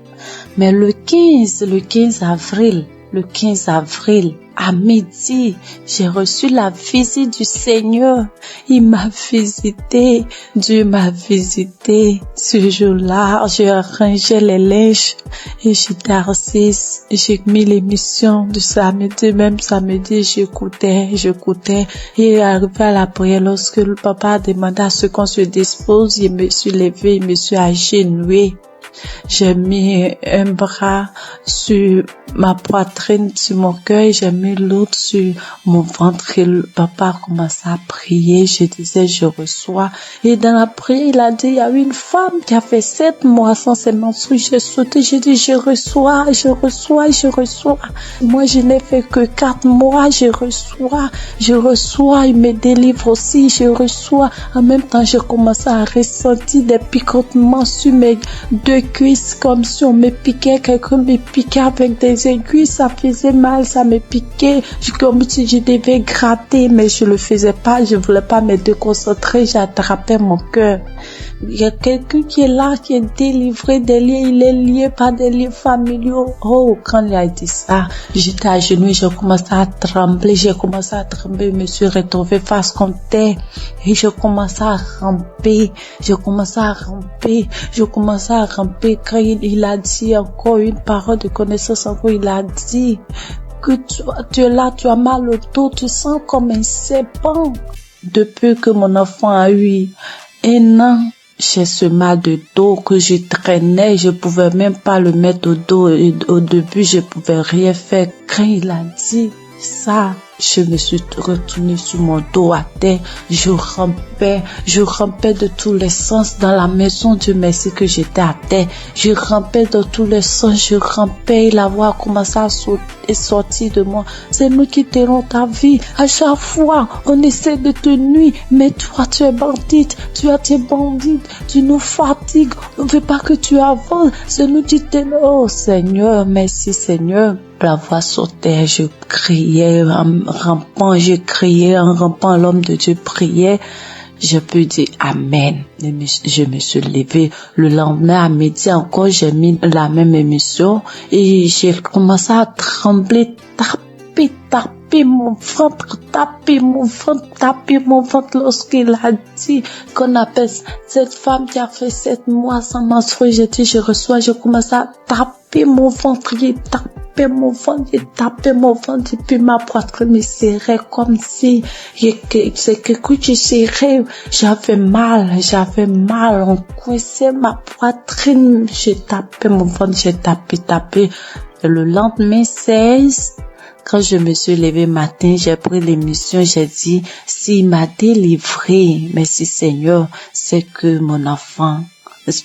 Mais le 15 avril, le 15 avril, à midi, j'ai reçu la visite du Seigneur. Il m'a visité, Dieu m'a visité. Ce jour-là, j'ai rangé les linges et j'étais assise. J'ai mis l'émission du samedi, même samedi, j'écoutais. Et arrivé à la prière, lorsque le papa a demandé à ce qu'on se dispose, je me suis levée, je me suis agenouillée. J'ai mis un bras sur ma poitrine, sur mon cœur, j'ai mis l'autre sur mon ventre et le papa a commencé à prier. Je disais, je reçois. Et dans la prière, il a dit, il y a une femme qui a fait 7 mois sans ses menstrues. J'ai sauté, j'ai dit, je reçois. Moi, je n'ai fait que 4 mois, je reçois. Il me délivre aussi, je reçois. En même temps, j'ai commencé à ressentir des picotements sur mes 2 cuisses, comme si on me piquait, quelqu'un me piquait avec des aiguilles, ça faisait mal, ça me piquait, comme si je devais gratter, mais je le faisais pas, je voulais pas me déconcentrer, j'attrapais mon cœur. Il y a quelqu'un qui est là, qui est délivré des liens, il est lié par des liens familiaux. Oh, quand il a dit ça, j'étais à genoux, j'ai commencé à trembler, je me suis retrouvée face contre terre, et je commençais à ramper, quand il a dit encore une parole de connaissance, il a dit que tu es là, tu as mal au dos, tu sens comme un serpent. Depuis que mon enfant a eu 1 an, j'ai ce mal de dos que je traînais, je pouvais même pas le mettre au dos, et au début je pouvais rien faire. Quand il a dit ça, je me suis retournée sur mon dos à terre, je rampais de tous les sens dans la maison. Dieu merci que j'étais à terre, je rampais dans tous les sens, et la voix a commencé à sortir de moi. C'est nous qui t'aurons ta vie. À chaque fois, on essaie de te nuire, mais toi, tu es bandite, tu nous fatigues, on ne veut pas que tu avances, c'est nous qui t'aimons. Oh Seigneur, merci Seigneur. La voix sautait, je criais en rampant, l'homme de Dieu priait. Je peux dire Amen. Je me suis levée. Le lendemain à midi encore, j'ai mis la même émission et j'ai commencé à trembler, taper mon ventre lorsqu'il a dit qu'on appelle cette femme qui a fait 7 mois sans menstruer. J'ai dit je reçois, je commence à taper mon ventre, j'ai tapé mon ventre et puis ma poitrine me serrait comme si c'est quelque chose qui serrait. J'avais mal, on coinçait ma poitrine, j'ai tapé mon ventre, j'ai tapé. Et le lendemain 16, quand je me suis levée matin, j'ai pris l'émission, j'ai dit, s'il m'a délivré, merci Seigneur, c'est que mon enfant,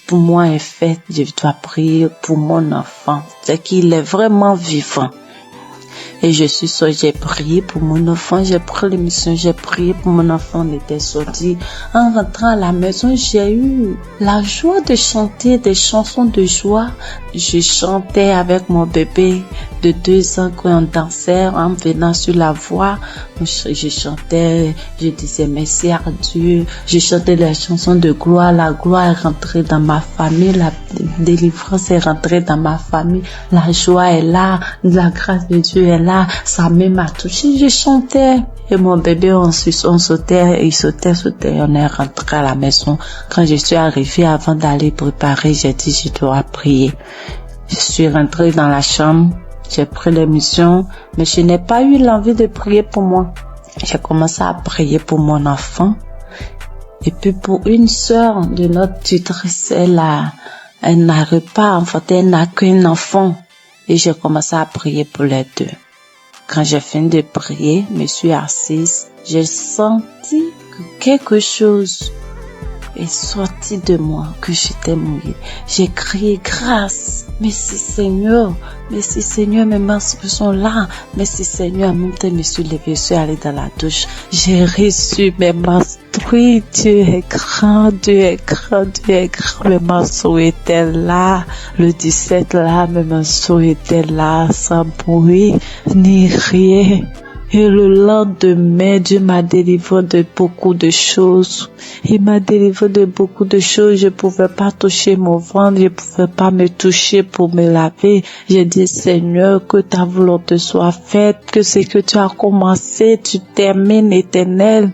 pour moi est fait, je dois prier pour mon enfant, c'est qu'il est vraiment vivant. Et j'ai prié pour mon enfant, j'ai pris l'émission, j'ai prié pour mon enfant, on était sorti. En rentrant à la maison, j'ai eu la joie de chanter des chansons de joie. Je chantais avec mon bébé de 2 ans quand on dansait en venant sur la voie. Je chantais, je disais merci à Dieu. Je chantais les chansons de gloire. La gloire est rentrée dans ma famille, la délivrance est rentrée dans ma famille. La joie est là, la grâce de Dieu est là. Sa main m'a touché, je chantais. Et mon bébé, on sautait, il sautait, on est rentré à la maison. Quand je suis arrivée, avant d'aller préparer, j'ai dit, je dois prier. Je suis rentrée dans la chambre, j'ai pris l'émission, mais je n'ai pas eu l'envie de prier pour moi. J'ai commencé à prier pour mon enfant. Et puis pour une sœur de notre tutrice, elle n'arrive pas à enfanter, elle n'a qu'un enfant. Et j'ai commencé à prier pour les 2. Quand j'ai fini de prier, je me suis assise, j'ai senti que quelque chose est sorti de moi, que j'étais mouillée. J'ai crié grâce. Merci Seigneur, mes menstrues sont là. Merci Seigneur, en même temps, je me suis levée, je suis allée dans la douche. J'ai reçu mes menstrues. Dieu est grand. Mes menstrues étaient là. Le 17 là, mes menstrues étaient là, sans bruit, ni rien. Et le lendemain, Dieu m'a délivré de beaucoup de choses. Il m'a délivré de beaucoup de choses. Je pouvais pas toucher mon ventre, je pouvais pas me toucher pour me laver. J'ai dit, Seigneur, que ta volonté soit faite, que ce que tu as commencé, tu termines, Éternel.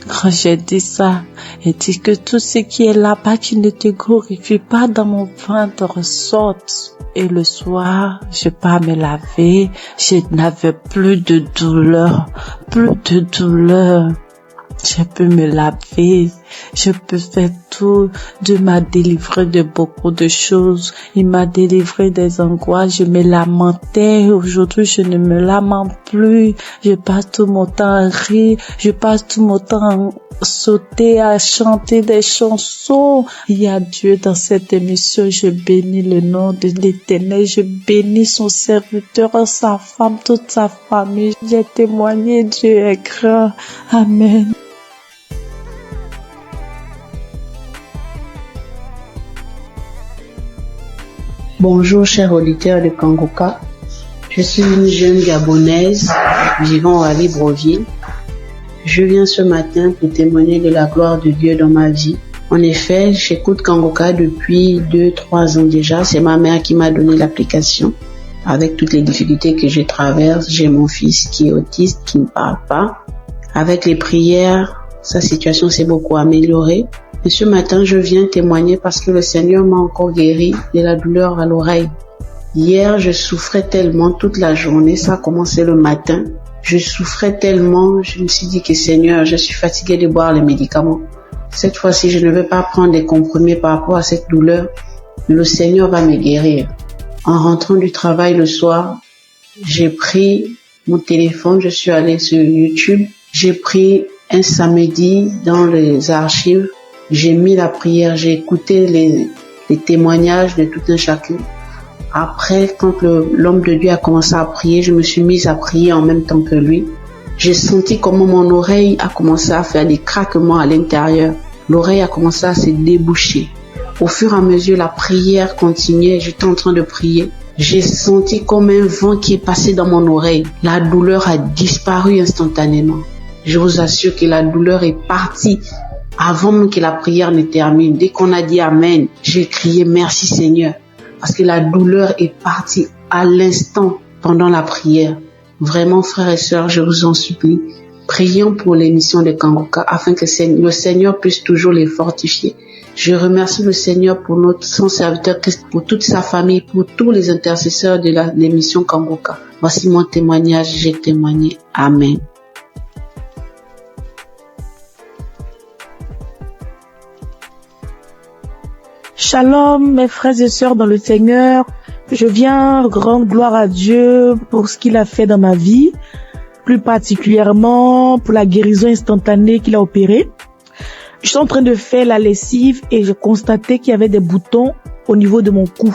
Quand j'ai dit ça, il dit que tout ce qui est là-bas qui ne te glorifie pas dans mon ventre sorte. Et le soir, je pars me laver, je n'avais plus de douleur, Je peux me laver, je peux faire tout. Dieu m'a délivré de beaucoup de choses. Il m'a délivré des angoisses. Je me lamentais. Aujourd'hui, je ne me lamente plus. Je passe tout mon temps à rire. Je passe tout mon temps à sauter, à chanter des chansons. Il y a Dieu dans cette émission. Je bénis le nom de l'Éternel. Je bénis son serviteur, sa femme, toute sa famille. J'ai témoigné. Dieu est grand. Amen. Bonjour chers auditeurs de Kangoka, je suis une jeune Gabonaise vivant à Libreville. Je viens ce matin pour témoigner de la gloire de Dieu dans ma vie. En effet, j'écoute Kangoka depuis 2-3 ans déjà. C'est ma mère qui m'a donné l'application. Avec toutes les difficultés que je traverse, j'ai mon fils qui est autiste, qui ne parle pas. Avec les prières, sa situation s'est beaucoup améliorée. Et ce matin, je viens témoigner parce que le Seigneur m'a encore guéri de la douleur à l'oreille. Hier, je souffrais tellement toute la journée, ça a commencé le matin. Je souffrais tellement, je me suis dit que Seigneur, je suis fatiguée de boire les médicaments. Cette fois-ci, je ne vais pas prendre des comprimés par rapport à cette douleur. Le Seigneur va me guérir. En rentrant du travail le soir, j'ai pris mon téléphone, je suis allée sur YouTube. J'ai pris un samedi dans les archives. J'ai mis la prière, j'ai écouté les témoignages de tout un chacun. Après, quand l'homme de Dieu a commencé à prier, je me suis mise à prier en même temps que lui. J'ai senti comment mon oreille a commencé à faire des craquements à l'intérieur. L'oreille a commencé à se déboucher. Au fur et à mesure, la prière continuait, j'étais en train de prier. J'ai senti comme un vent qui est passé dans mon oreille. La douleur a disparu instantanément. Je vous assure que la douleur est partie avant même que la prière ne termine. Dès qu'on a dit Amen, j'ai crié merci Seigneur. Parce que la douleur est partie à l'instant pendant la prière. Vraiment, frères et sœurs, je vous en supplie, prions pour l'émission de Kangoka afin que le Seigneur puisse toujours les fortifier. Je remercie le Seigneur pour son serviteur, pour toute sa famille, pour tous les intercesseurs de l'émission Kangoka. Voici mon témoignage, j'ai témoigné. Amen. Shalom, mes frères et sœurs dans le Seigneur. Je viens rendre gloire à Dieu pour ce qu'il a fait dans ma vie, plus particulièrement pour la guérison instantanée qu'il a opérée. Je suis en train de faire la lessive et j'ai constaté qu'il y avait des boutons au niveau de mon cou.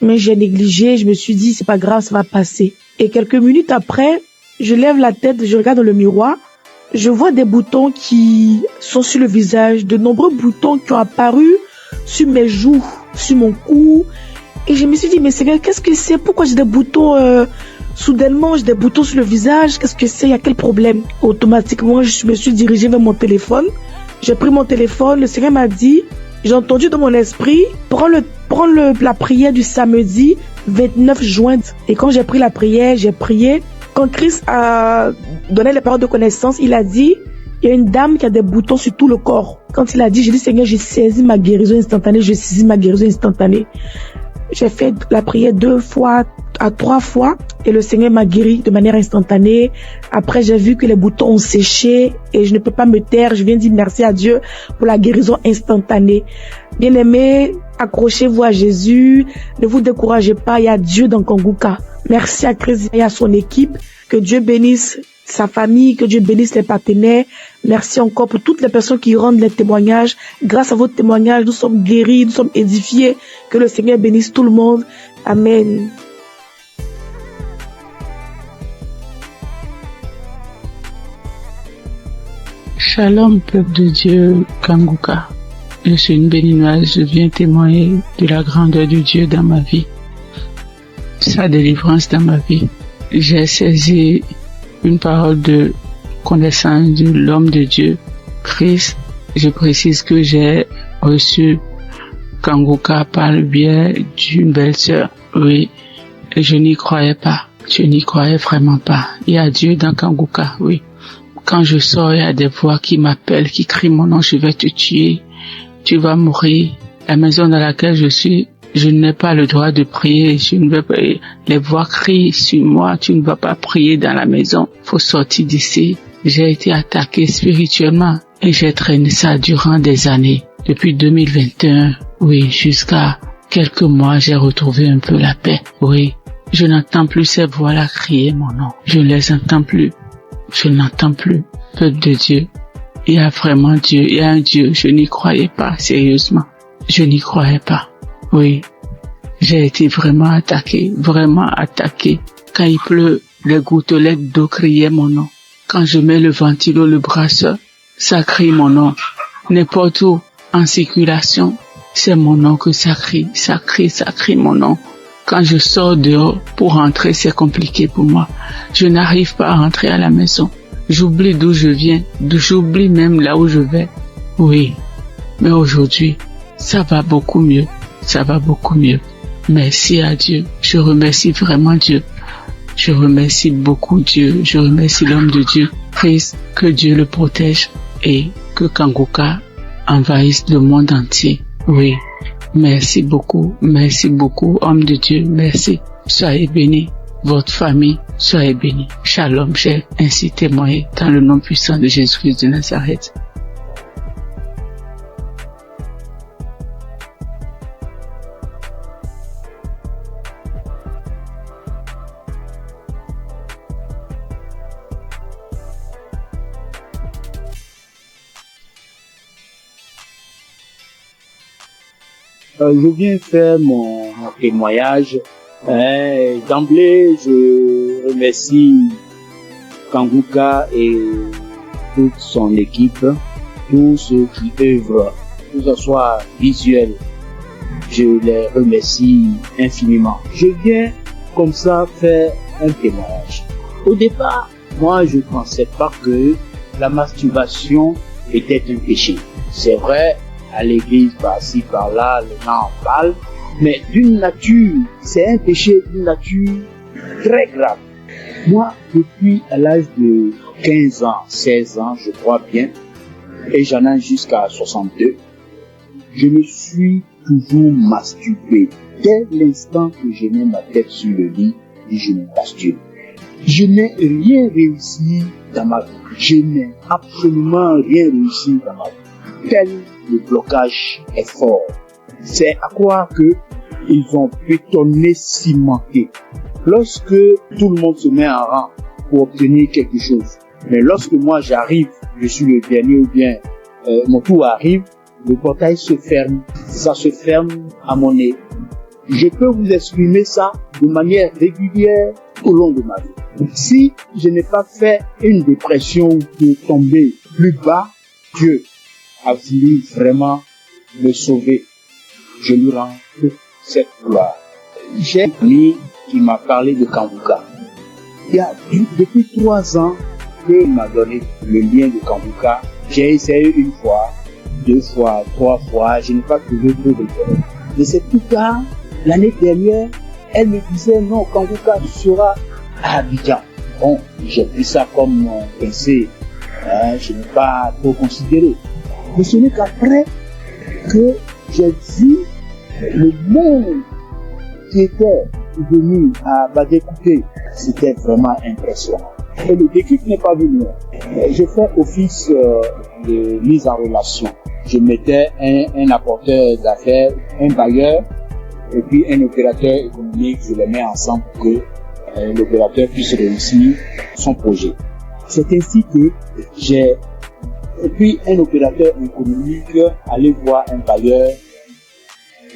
Mais j'ai négligé, je me suis dit c'est pas grave, ça va passer. Et quelques minutes après, je lève la tête, je regarde dans le miroir, je vois des boutons qui sont sur le visage, de nombreux boutons qui ont apparu sur mes joues, sur mon cou. Et je me suis dit, mais Seigneur, qu'est-ce que c'est? Pourquoi j'ai des boutons soudainement, j'ai des boutons sur le visage? Qu'est-ce que c'est? Il y a quel problème? Automatiquement, je me suis dirigée vers mon téléphone. J'ai pris mon téléphone. Le Seigneur m'a dit, j'ai entendu dans mon esprit, prends la prière du samedi 29 juin. Et quand j'ai pris la prière, j'ai prié. Quand Christ a donné les paroles de connaissance, il a dit, il y a une dame qui a des boutons sur tout le corps. Quand il a dit, j'ai dit, Seigneur, j'ai saisi ma guérison instantanée, j'ai saisi ma guérison instantanée. J'ai fait la prière 2 fois à 3 fois et le Seigneur m'a guéri de manière instantanée. Après, j'ai vu que les boutons ont séché et je ne peux pas me taire. Je viens dire merci à Dieu pour la guérison instantanée. Bien-aimés, accrochez-vous à Jésus. Ne vous découragez pas. Il y a Dieu dans Kangoka. Merci à Christ et à son équipe. Que Dieu bénisse sa famille, que Dieu bénisse les partenaires. Merci encore pour toutes les personnes qui rendent les témoignages. Grâce à vos témoignages, nous sommes guéris, nous sommes édifiés. Que le Seigneur bénisse tout le monde. Amen. Shalom, peuple de Dieu, Kangoka. Je suis une béninoise, je viens témoigner de la grandeur de Dieu dans ma vie. Sa délivrance dans ma vie. J'ai saisi une parole de connaissance de l'homme de Dieu, Christ. Je précise que j'ai reçu Kanguka par le biais d'une belle-sœur. Oui, et je n'y croyais pas. Je n'y croyais vraiment pas. Il y a Dieu dans Kanguka, oui. Quand je sors, il y a des voix qui m'appellent, qui crient mon nom, je vais te tuer, tu vas mourir. La maison dans laquelle je suis, je n'ai pas le droit de prier, je ne vais pas, les voix crient sur moi, tu ne vas pas prier dans la maison, faut sortir d'ici. J'ai été attaqué spirituellement et j'ai traîné ça durant des années. Depuis 2021, oui, jusqu'à quelques mois, j'ai retrouvé un peu la paix, oui. Je n'entends plus ces voix-là crier mon nom, je ne les entends plus. Je n'entends plus. Peuple de Dieu, il y a vraiment Dieu, il y a un Dieu. Je n'y croyais pas, sérieusement. Je n'y croyais pas. Oui, j'ai été vraiment attaqué. Quand il pleut, les gouttelettes d'eau criaient mon nom. Quand je mets le ventilo, le brasseur, ça crie mon nom. N'importe où, en circulation, c'est mon nom que ça crie mon nom. Quand je sors dehors pour rentrer, c'est compliqué pour moi. Je n'arrive pas à rentrer à la maison. J'oublie d'où je viens, j'oublie même là où je vais. Oui, mais aujourd'hui, ça va beaucoup mieux. Merci à Dieu. Je remercie vraiment Dieu. Je remercie beaucoup Dieu. Je remercie l'homme de Dieu. Christ, que Dieu le protège et que Kanguka envahisse le monde entier. Oui. Merci beaucoup, homme de Dieu, merci. Soyez bénis, votre famille, soyez bénis. Shalom, j'ai ainsi témoigné dans le nom puissant de Jésus-Christ de Nazareth. Je viens faire mon témoignage. D'emblée, je remercie Kanguka et toute son équipe, tous ceux qui œuvrent, que ce soit visuel. Je les remercie infiniment. Je viens comme ça faire un témoignage. Au départ, moi, je ne pensais pas que la masturbation était un péché. C'est vrai, à l'église, par-ci, par-là, les gens en parlent, mais d'une nature, c'est un péché d'une nature très grave. Moi, depuis à l'âge de 15 ans, 16 ans, je crois bien, et j'en ai jusqu'à 62, je me suis toujours masturbé. Dès l'instant que je mets ma tête sur le lit, je me masturbe. Je n'ai rien réussi dans ma vie. Je n'ai absolument rien réussi dans ma vie. Tel le blocage est fort. C'est à croire que ils ont bétonné, cimenté. Lorsque tout le monde se met en rang pour obtenir quelque chose, mais lorsque moi j'arrive, je suis le dernier ou bien mon tour arrive, le portail se ferme. Ça se ferme à mon nez. Je peux vous exprimer ça de manière régulière au long de ma vie. Si je n'ai pas fait une dépression de tomber plus bas, Dieu a voulu vraiment me sauver. Je lui rends toute cette gloire. J'ai un ami qui m'a parlé de Kanguka. Il y a depuis 3 ans qu'il m'a donné le lien de Kanguka. J'ai essayé 1 fois, 2 fois, 3 fois, je n'ai pas trouvé de réponse. Mais c'est plus tard, l'année dernière, elle me disait non, Kanguka sera à Abidjan. Bon, j'ai pris ça comme mon pensée. Je n'ai pas trop considéré. Mais ce n'est qu'après que j'ai vu le monde qui était venu à Badékouté. C'était vraiment impressionnant. Et le déclic n'est pas venu. J'ai fait office de mise en relation. Je mettais un apporteur d'affaires, un bailleur, et puis un opérateur économique. Je les mets ensemble pour que l'opérateur puisse réussir son projet. C'est ainsi que j'ai, et puis un opérateur économique, aller voir un bailleur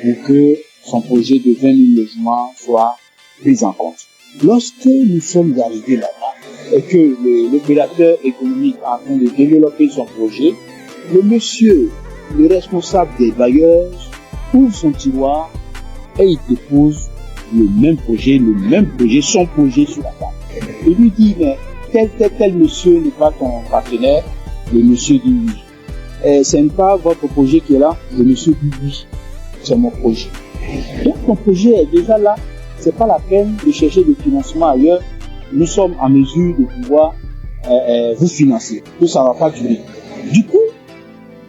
pour que son projet de 20 000 logements soit pris en compte. Lorsque nous sommes arrivés là-bas et que l'opérateur économique est en train de développer son projet, le monsieur, le responsable des bailleurs, ouvre son tiroir et il dépose le même projet, son projet sur la table. Il lui dit, mais tel monsieur n'est pas ton partenaire, le monsieur dit oui. Ce n'est pas votre projet qui est là, le monsieur dit oui, c'est mon projet. Donc ton projet est déjà là, c'est pas la peine de chercher des financements ailleurs. Nous sommes en mesure de pouvoir vous financer, que ça va pas durer. Du coup,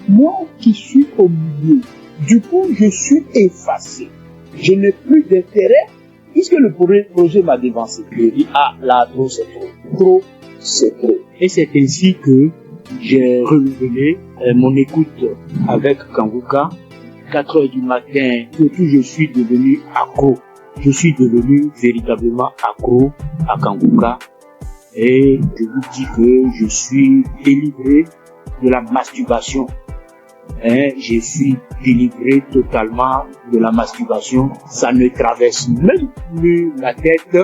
moi qui suis au milieu, du coup je suis effacé. Je n'ai plus d'intérêt puisque le projet m'a dévancé. Je dis là trop c'est trop, trop c'est trop. Et c'est ainsi que j'ai renouvelé mon écoute avec Kanguka. 4 heures du matin, surtout je suis devenu accro. Je suis devenu véritablement accro à Kanguka. Et je vous dis que je suis délivré de la masturbation. Je suis délivré totalement de la masturbation. Ça ne traverse même plus la tête.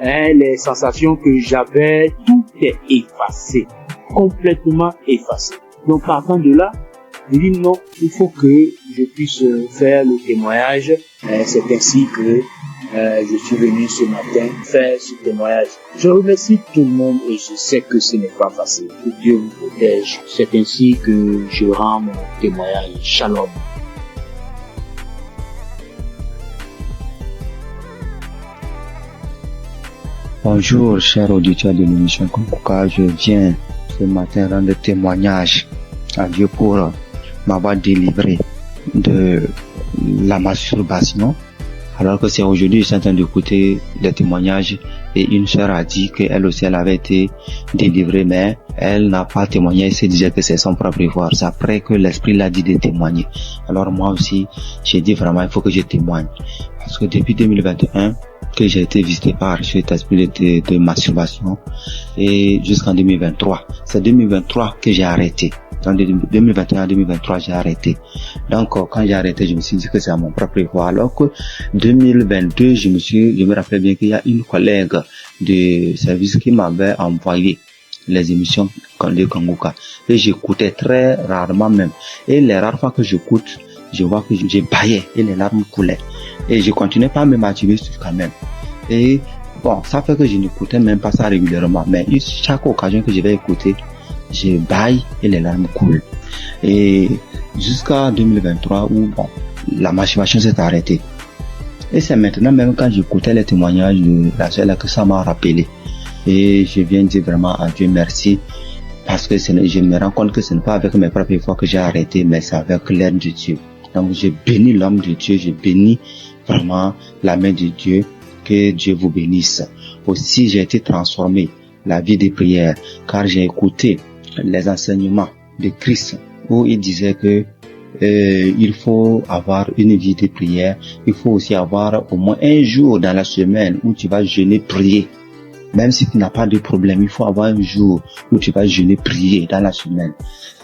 Les sensations que j'avais, tout est effacé. Complètement effacé. Donc partant de là, je dis non, il faut que je puisse faire le témoignage. C'est ainsi que je suis venu ce matin faire ce témoignage. Je remercie tout le monde et je sais que ce n'est pas facile. Que Dieu vous protège. C'est ainsi que je rends mon témoignage. Shalom. Bonjour, chers auditeurs de l'émission Kanguka. Je viens ce matin rendre témoignage à Dieu pour m'avoir délivré de la masturbation. Alors que c'est aujourd'hui, je suis en train d'écouter des témoignages et une sœur a dit qu'elle aussi, elle avait été délivrée, mais elle n'a pas témoigné, elle se disait que c'est son propre devoir. C'est après que l'Esprit l'a dit de témoigner. Alors moi aussi, j'ai dit vraiment, il faut que je témoigne. Parce que depuis 2021, que j'ai été visité par cet esprit de masturbation et jusqu'en 2023. C'est 2023 que j'ai arrêté. Dans 2021 à 2023, j'ai arrêté. Donc, quand j'ai arrêté, je me suis dit que c'est à mon propre devoir. Alors que 2022, je me rappelle bien qu'il y a une collègue de service qui m'avait envoyé les émissions de Kanguka. Et j'écoutais très rarement même. Et les rares fois que j'écoute, je vois que j'ai baillé et les larmes coulaient. Et je continuais pas à me masturber quand même. Et bon, ça fait que je n'écoutais même pas ça régulièrement. Mais chaque occasion que je vais écouter, je baille et les larmes coulent. Et jusqu'à 2023 où bon, la masturbation s'est arrêtée. Et c'est maintenant même quand j'écoutais les témoignages de la sœur là que ça m'a rappelé. Et je viens dire vraiment à Dieu merci. Parce que je me rends compte que ce n'est pas avec mes propres efforts que j'ai arrêté, mais c'est avec l'aide de Dieu. Donc je bénis l'homme de Dieu, je bénis vraiment la main de Dieu, que Dieu vous bénisse. Aussi j'ai été transformé, la vie des prières, car j'ai écouté les enseignements de Christ, où il disait que il faut avoir une vie de prière, il faut aussi avoir au moins un jour dans la semaine où tu vas jeûner, prier. Même si tu n'as pas de problème, il faut avoir un jour où tu vas jeûner, prier dans la semaine.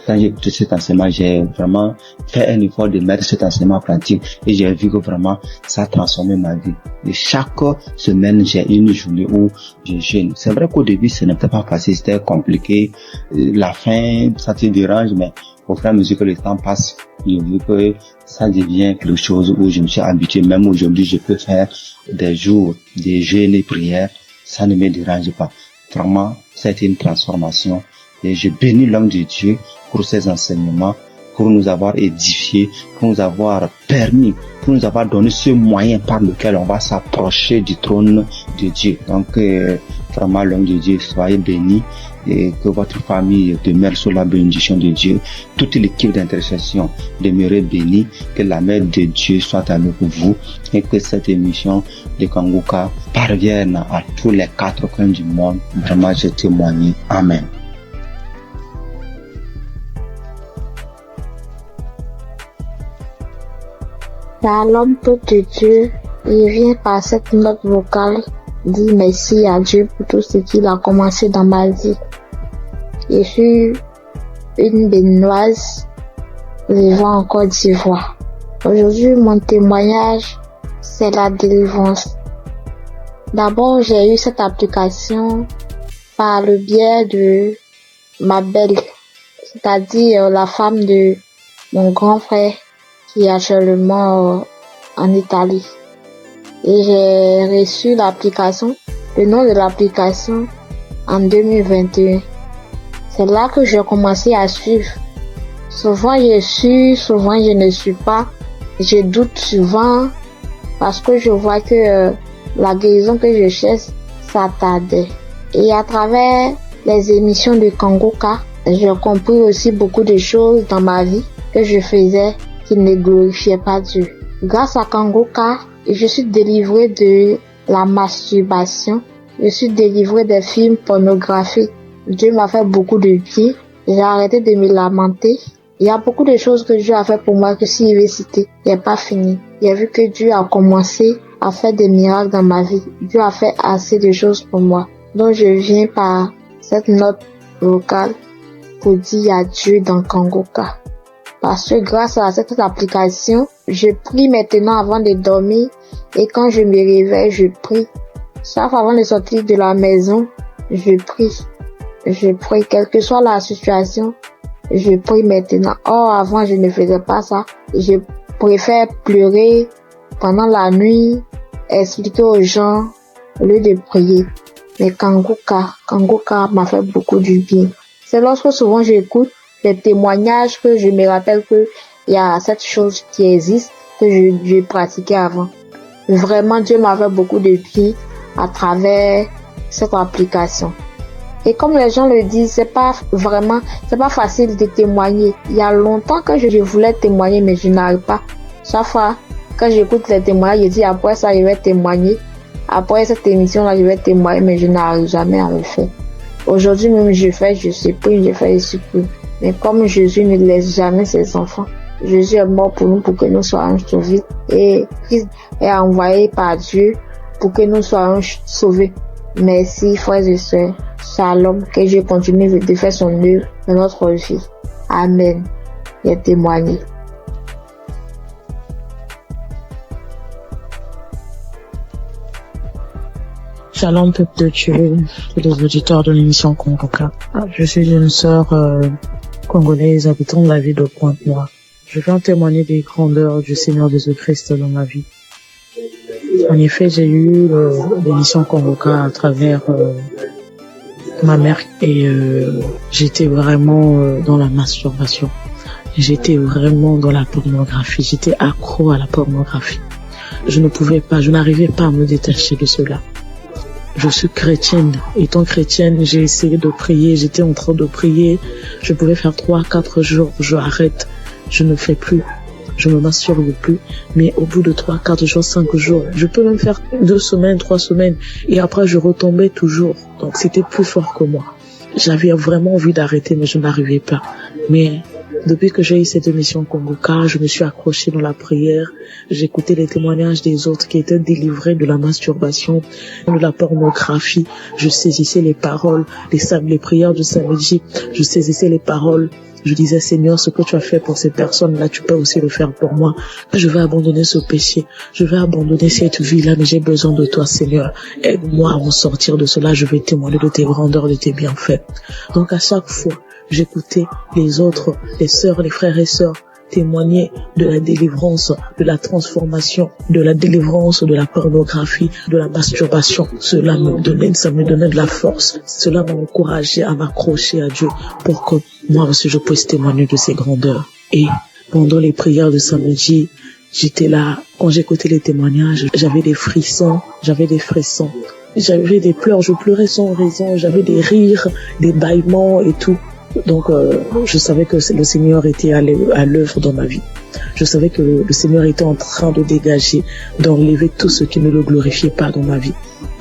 Quand j'ai écouté cet enseignement, j'ai vraiment fait un effort de mettre cet enseignement en pratique et j'ai vu que vraiment ça a transformé ma vie. Et chaque semaine, j'ai une journée où je jeûne. C'est vrai qu'au début, ce n'était pas facile, c'était compliqué. La faim, ça te dérange, mais au fur et à mesure que le temps passe, j'ai vu que ça devient quelque chose où je me suis habitué. Même aujourd'hui, je peux faire des jours de jeûne et prière. Ça ne me dérange pas. Vraiment, c'est une transformation. Et je bénis l'homme de Dieu pour ses enseignements, pour nous avoir édifiés, pour nous avoir permis, pour nous avoir donné ce moyen par lequel on va s'approcher du trône de Dieu. Donc, vraiment, l'homme de Dieu, soyez bénis et que votre famille demeure sous la bénédiction de Dieu. Toute l'équipe d'intercession demeure bénie, que la main de Dieu soit avec vous et que cette émission de Kanguka parvienne à tous les 4 coins du monde. Vraiment, je témoigne. Amen. L'homme de Dieu, il vient par cette note vocale dire merci à Dieu pour tout ce qu'il a commencé dans ma vie. Je suis une béninoise vivant en Côte d'Ivoire. Aujourd'hui, mon témoignage, c'est la délivrance. D'abord, j'ai eu cette application par le biais de ma belle, c'est-à-dire la femme de mon grand frère qui est actuellement en Italie. Et j'ai reçu l'application. Le nom de l'application, en 2021. C'est là que j'ai commencé à suivre. Souvent je suis, souvent je ne suis pas. Je doute souvent parce que je vois que la guérison que je cherche, ça tardait. Et à travers les émissions de Kangoka, j'ai compris aussi beaucoup de choses dans ma vie que je faisais qui ne glorifiaient pas Dieu. Grâce à Kangoka, je suis délivrée de la masturbation. Je suis délivrée des films pornographiques. Dieu m'a fait beaucoup de bien. J'ai arrêté de me lamenter. Il y a beaucoup de choses que Dieu a fait pour moi que si je vais citer, il n'est pas fini. J'ai vu que Dieu a commencé à faire des miracles dans ma vie. Dieu a fait assez de choses pour moi. Donc je viens par cette note vocale pour dire adieu dans Kangoka. Parce que grâce à cette application, je prie maintenant avant de dormir et quand je me réveille, je prie. Sauf avant de sortir de la maison, je prie. Je prie, quelle que soit la situation, je prie maintenant. Or, avant, je ne faisais pas ça. Je préfère pleurer pendant la nuit, expliquer aux gens au lieu de prier. Mais Kangoka m'a fait beaucoup du bien. C'est lorsque souvent j'écoute les témoignages que je me rappelle que il y a cette chose qui existe que je pratiquais avant. Vraiment, Dieu m'a fait beaucoup de bien à travers cette application. Et comme les gens le disent, c'est pas facile de témoigner. Il y a longtemps que je voulais témoigner, mais je n'arrive pas. Chaque fois, quand j'écoute les témoignages, je dis après ça, je vais témoigner. Après cette émission-là, je vais témoigner, mais je n'arrive jamais à le faire. Aujourd'hui même, je supprime. Mais comme Jésus ne laisse jamais ses enfants, Jésus est mort pour nous, pour que nous soyons sauvés. Et Christ est envoyé par Dieu pour que nous soyons sauvés. Merci, frères et sœurs. Shalom, que Dieu continue de faire son œuvre dans notre vie. Amen. Et témoigner. Shalom, peuple de Dieu, tous les auditeurs de l'émission Kangoka. Je suis une sœur congolaise habitant la ville de Pointe-Noire. Je viens témoigner des grandeurs du Seigneur Jésus-Christ dans ma vie. En effet, j'ai eu l'émission Kangoka à travers ma mère et j'étais vraiment dans la masturbation. J'étais vraiment dans la pornographie. J'étais accro à la pornographie. Je n'arrivais pas à me détacher de cela. Je suis chrétienne. Étant chrétienne, j'ai essayé de prier. J'étais en train de prier. Je pouvais faire 3-4 jours. Je arrête. Je ne fais plus. Je me masturbe plus. Mais au bout de 3-4 jours, 5 jours, je peux même faire 2 semaines, 3 semaines. Et après, je retombais toujours. Donc, c'était plus fort que moi. J'avais vraiment envie d'arrêter, mais je n'arrivais pas. Mais depuis que j'ai eu cette émission Kangoka, je me suis accrochée dans la prière. J'écoutais les témoignages des autres qui étaient délivrés de la masturbation, de la pornographie. Je saisissais les paroles, les prières du samedi. Je saisissais les paroles. Je disais, Seigneur, ce que tu as fait pour ces personnes-là, tu peux aussi le faire pour moi. Je vais abandonner ce péché. Je vais abandonner cette vie-là, mais j'ai besoin de toi, Seigneur. Aide-moi à m'en sortir de cela. Je vais témoigner de tes grandeurs, de tes bienfaits. Donc, à chaque fois, j'écoutais les autres, les sœurs, les frères et sœurs, témoigner de la délivrance, de la transformation, de la délivrance de la pornographie, de la masturbation. Ça me donnait de la force. Cela m'a encouragé à m'accrocher à Dieu pour que moi aussi je puisse témoigner de ses grandeurs. Et pendant les prières de samedi, j'étais là, quand j'écoutais les témoignages, j'avais des frissons, j'avais des pleurs, je pleurais sans raison, j'avais des rires, des bâillements et tout. Donc, je savais que le Seigneur était à l'œuvre dans ma vie. Je savais que le Seigneur était en train de dégager, d'enlever tout ce qui ne le glorifiait pas dans ma vie.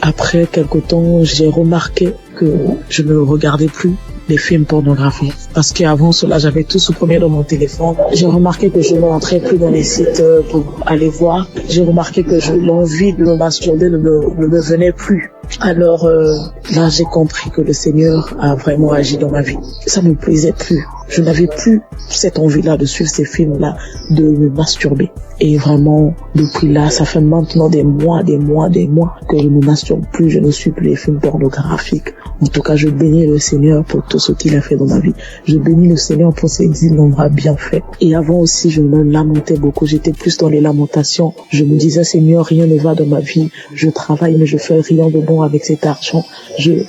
Après quelque temps, j'ai remarqué que je ne regardais plus les films pornographiques. Parce qu'avant cela, j'avais tout supprimé dans mon téléphone. J'ai remarqué que je ne rentrais plus dans les sites pour aller voir. J'ai remarqué que l'envie de me masturber ne me venait plus. Alors là, j'ai compris que le Seigneur a vraiment agi dans ma vie. Ça ne me plaisait plus. Je n'avais plus cette envie-là de suivre ces films-là, de me masturber. Et vraiment, depuis là, ça fait maintenant des mois que je ne masturbe plus, je ne suis plus les films pornographiques. En tout cas, je bénis le Seigneur pour tout ce qu'il a fait dans ma vie. Je bénis le Seigneur pour ses innombrables bienfaits. Et avant aussi, je me lamentais beaucoup. J'étais plus dans les lamentations. Je me disais, Seigneur, rien ne va dans ma vie. Je travaille, mais je fais rien de bon Seigneur, avec cet argent,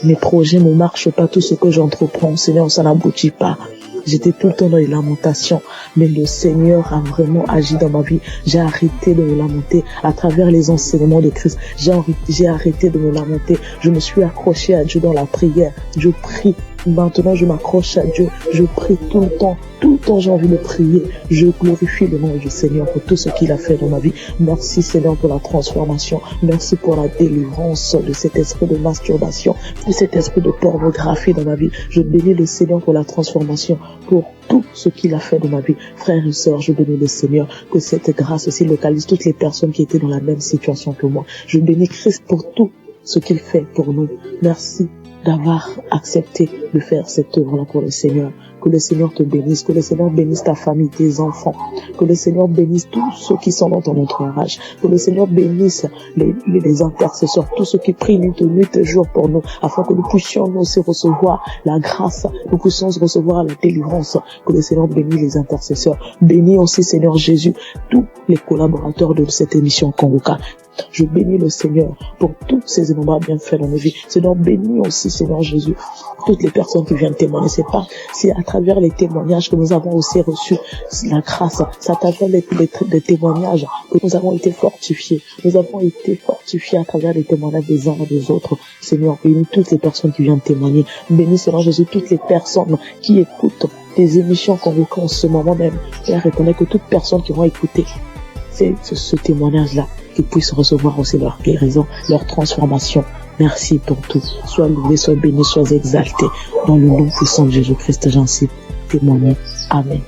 mes projets ne marchent pas, tout ce que j'entreprends, Seigneur, ça n'aboutit pas. J'étais tout le temps dans les lamentations, mais le Seigneur a vraiment agi dans ma vie. J'ai arrêté de me lamenter à travers les enseignements de Christ. J'ai arrêté de me lamenter. Je me suis accroché à Dieu dans la prière. Je prie. Maintenant, je m'accroche à Dieu. Je prie tout le temps. Tout le temps, j'ai envie de prier. Je glorifie le nom du Seigneur pour tout ce qu'il a fait dans ma vie. Merci, Seigneur, pour la transformation. Merci pour la délivrance de cet esprit de masturbation, de cet esprit de pornographie dans ma vie. Je bénis le Seigneur pour la transformation, pour tout ce qu'il a fait dans ma vie. Frères et sœurs, je bénis le Seigneur, que cette grâce aussi localise toutes les personnes qui étaient dans la même situation que moi. Je bénis Christ pour tout ce qu'il fait pour nous. Merci d'avoir accepté de faire cette œuvre-là pour le Seigneur. Que le Seigneur te bénisse, que le Seigneur bénisse ta famille, tes enfants, que le Seigneur bénisse tous ceux qui sont dans ton entourage, que le Seigneur bénisse les intercesseurs, tous ceux qui prient nuit et jour pour nous, afin que nous puissions nous aussi recevoir la grâce, nous puissions recevoir la délivrance, que le Seigneur bénisse les intercesseurs. Bénis aussi, Seigneur Jésus, tous les collaborateurs de cette émission Kanguka. Je bénis le Seigneur pour tous ces innombrables bienfaits dans nos vies. Seigneur, bénis aussi, Seigneur Jésus, toutes les personnes qui viennent témoigner. C'est à travers les témoignages que nous avons aussi reçu la grâce. C'est à travers les témoignages que nous avons été fortifiés. Nous avons été fortifiés à travers les témoignages des uns et des autres. Seigneur, bénis toutes les personnes qui viennent témoigner. Bénis, Seigneur Jésus, toutes les personnes qui écoutent des émissions qu'on vous en ce moment même. Père, reconnais que toutes personnes qui vont écouter ce témoignage-là, qu'ils puissent recevoir aussi leur guérison, leur transformation. Merci pour tout. Sois loué, sois béni, sois exalté. Dans le nom puissant de Jésus-Christ, j'en suis témoigné. Amen.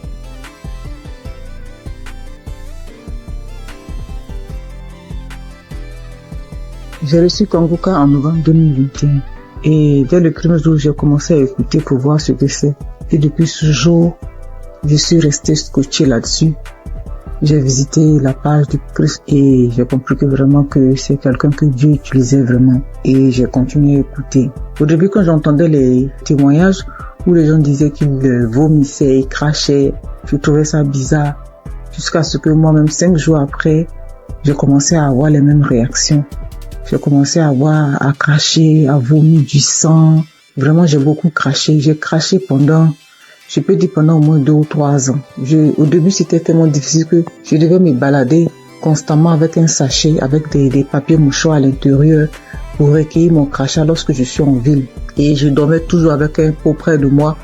J'ai reçu Kanguka en novembre 2021. Et dès le premier jour, j'ai commencé à écouter pour voir ce que c'est. Et depuis ce jour, je suis resté scotché là-dessus. J'ai visité la page du Christ et j'ai compris que vraiment que c'est quelqu'un que Dieu utilisait vraiment. Et j'ai continué à écouter. Au début, quand j'entendais les témoignages où les gens disaient qu'ils vomissaient, ils crachaient, je trouvais ça bizarre. Jusqu'à ce que moi-même, 5 jours après, j'ai commencé à avoir les mêmes réactions. J'ai commencé à cracher, à vomir du sang. Vraiment, j'ai beaucoup craché. J'ai craché pendant au moins 2 ou 3 ans. Au début, c'était tellement difficile que je devais me balader constamment avec un sachet, avec des papiers mouchoirs à l'intérieur pour recueillir mon crachat lorsque je suis en ville. Et je dormais toujours avec un pot près de moi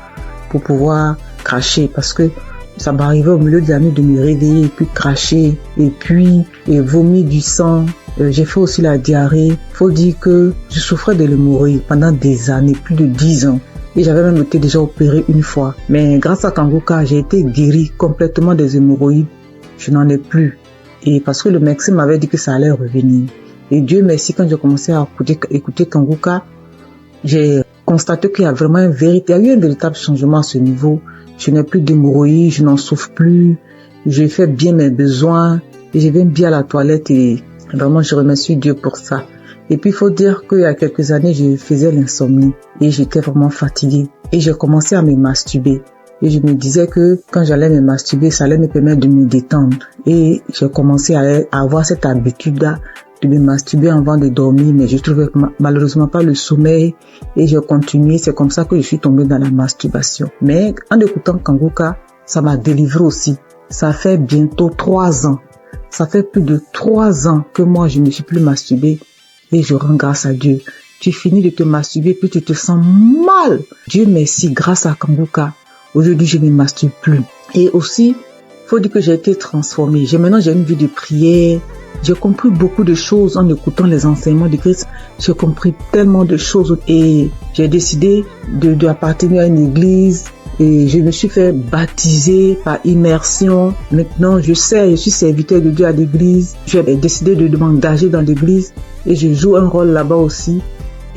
pour pouvoir cracher parce que ça m'arrivait au milieu de la nuit de me réveiller et puis cracher et puis vomir du sang. J'ai fait aussi la diarrhée. Faut dire que je souffrais de l'hémorroïde pendant des années, plus de 10 ans. Et j'avais même été déjà opéré une fois. Mais grâce à Kanguka, j'ai été guéri complètement des hémorroïdes. Je n'en ai plus. Et parce que le médecin m'avait dit que ça allait revenir. Et Dieu merci, quand j'ai commencé à écouter Kanguka, j'ai constaté qu'il y a vraiment il y a eu un véritable changement à ce niveau. Je n'ai plus d'hémorroïdes, je n'en souffre plus. Je fais bien mes besoins. Et je vais bien à la toilette et vraiment je remercie Dieu pour ça. Et puis, il faut dire qu'il y a quelques années, je faisais l'insomnie et j'étais vraiment fatiguée. Et j'ai commencé à me masturber. Et je me disais que quand j'allais me masturber, ça allait me permettre de me détendre. Et j'ai commencé à avoir cette habitude-là de me masturber avant de dormir, mais je trouvais malheureusement pas le sommeil. Et j'ai continué. C'est comme ça que je suis tombée dans la masturbation. Mais en écoutant Kanguka, ça m'a délivré aussi. Ça fait bientôt 3 ans. Ça fait plus de 3 ans que moi, je ne suis plus masturbée. Et je rends grâce à Dieu. Tu finis de te masturber, puis tu te sens mal. Dieu merci, grâce à Kanguka. Aujourd'hui, je ne me masturbe plus. Et aussi, faut dire que j'ai été transformée. Maintenant, j'ai une vie de prière. J'ai compris beaucoup de choses en écoutant les enseignements de Christ. J'ai compris tellement de choses. Et j'ai décidé d'appartenir à une église. Et je me suis fait baptiser par immersion. Maintenant, je suis serviteur de Dieu à l'église. J'ai décidé de m'engager dans l'église. Et je joue un rôle là-bas aussi.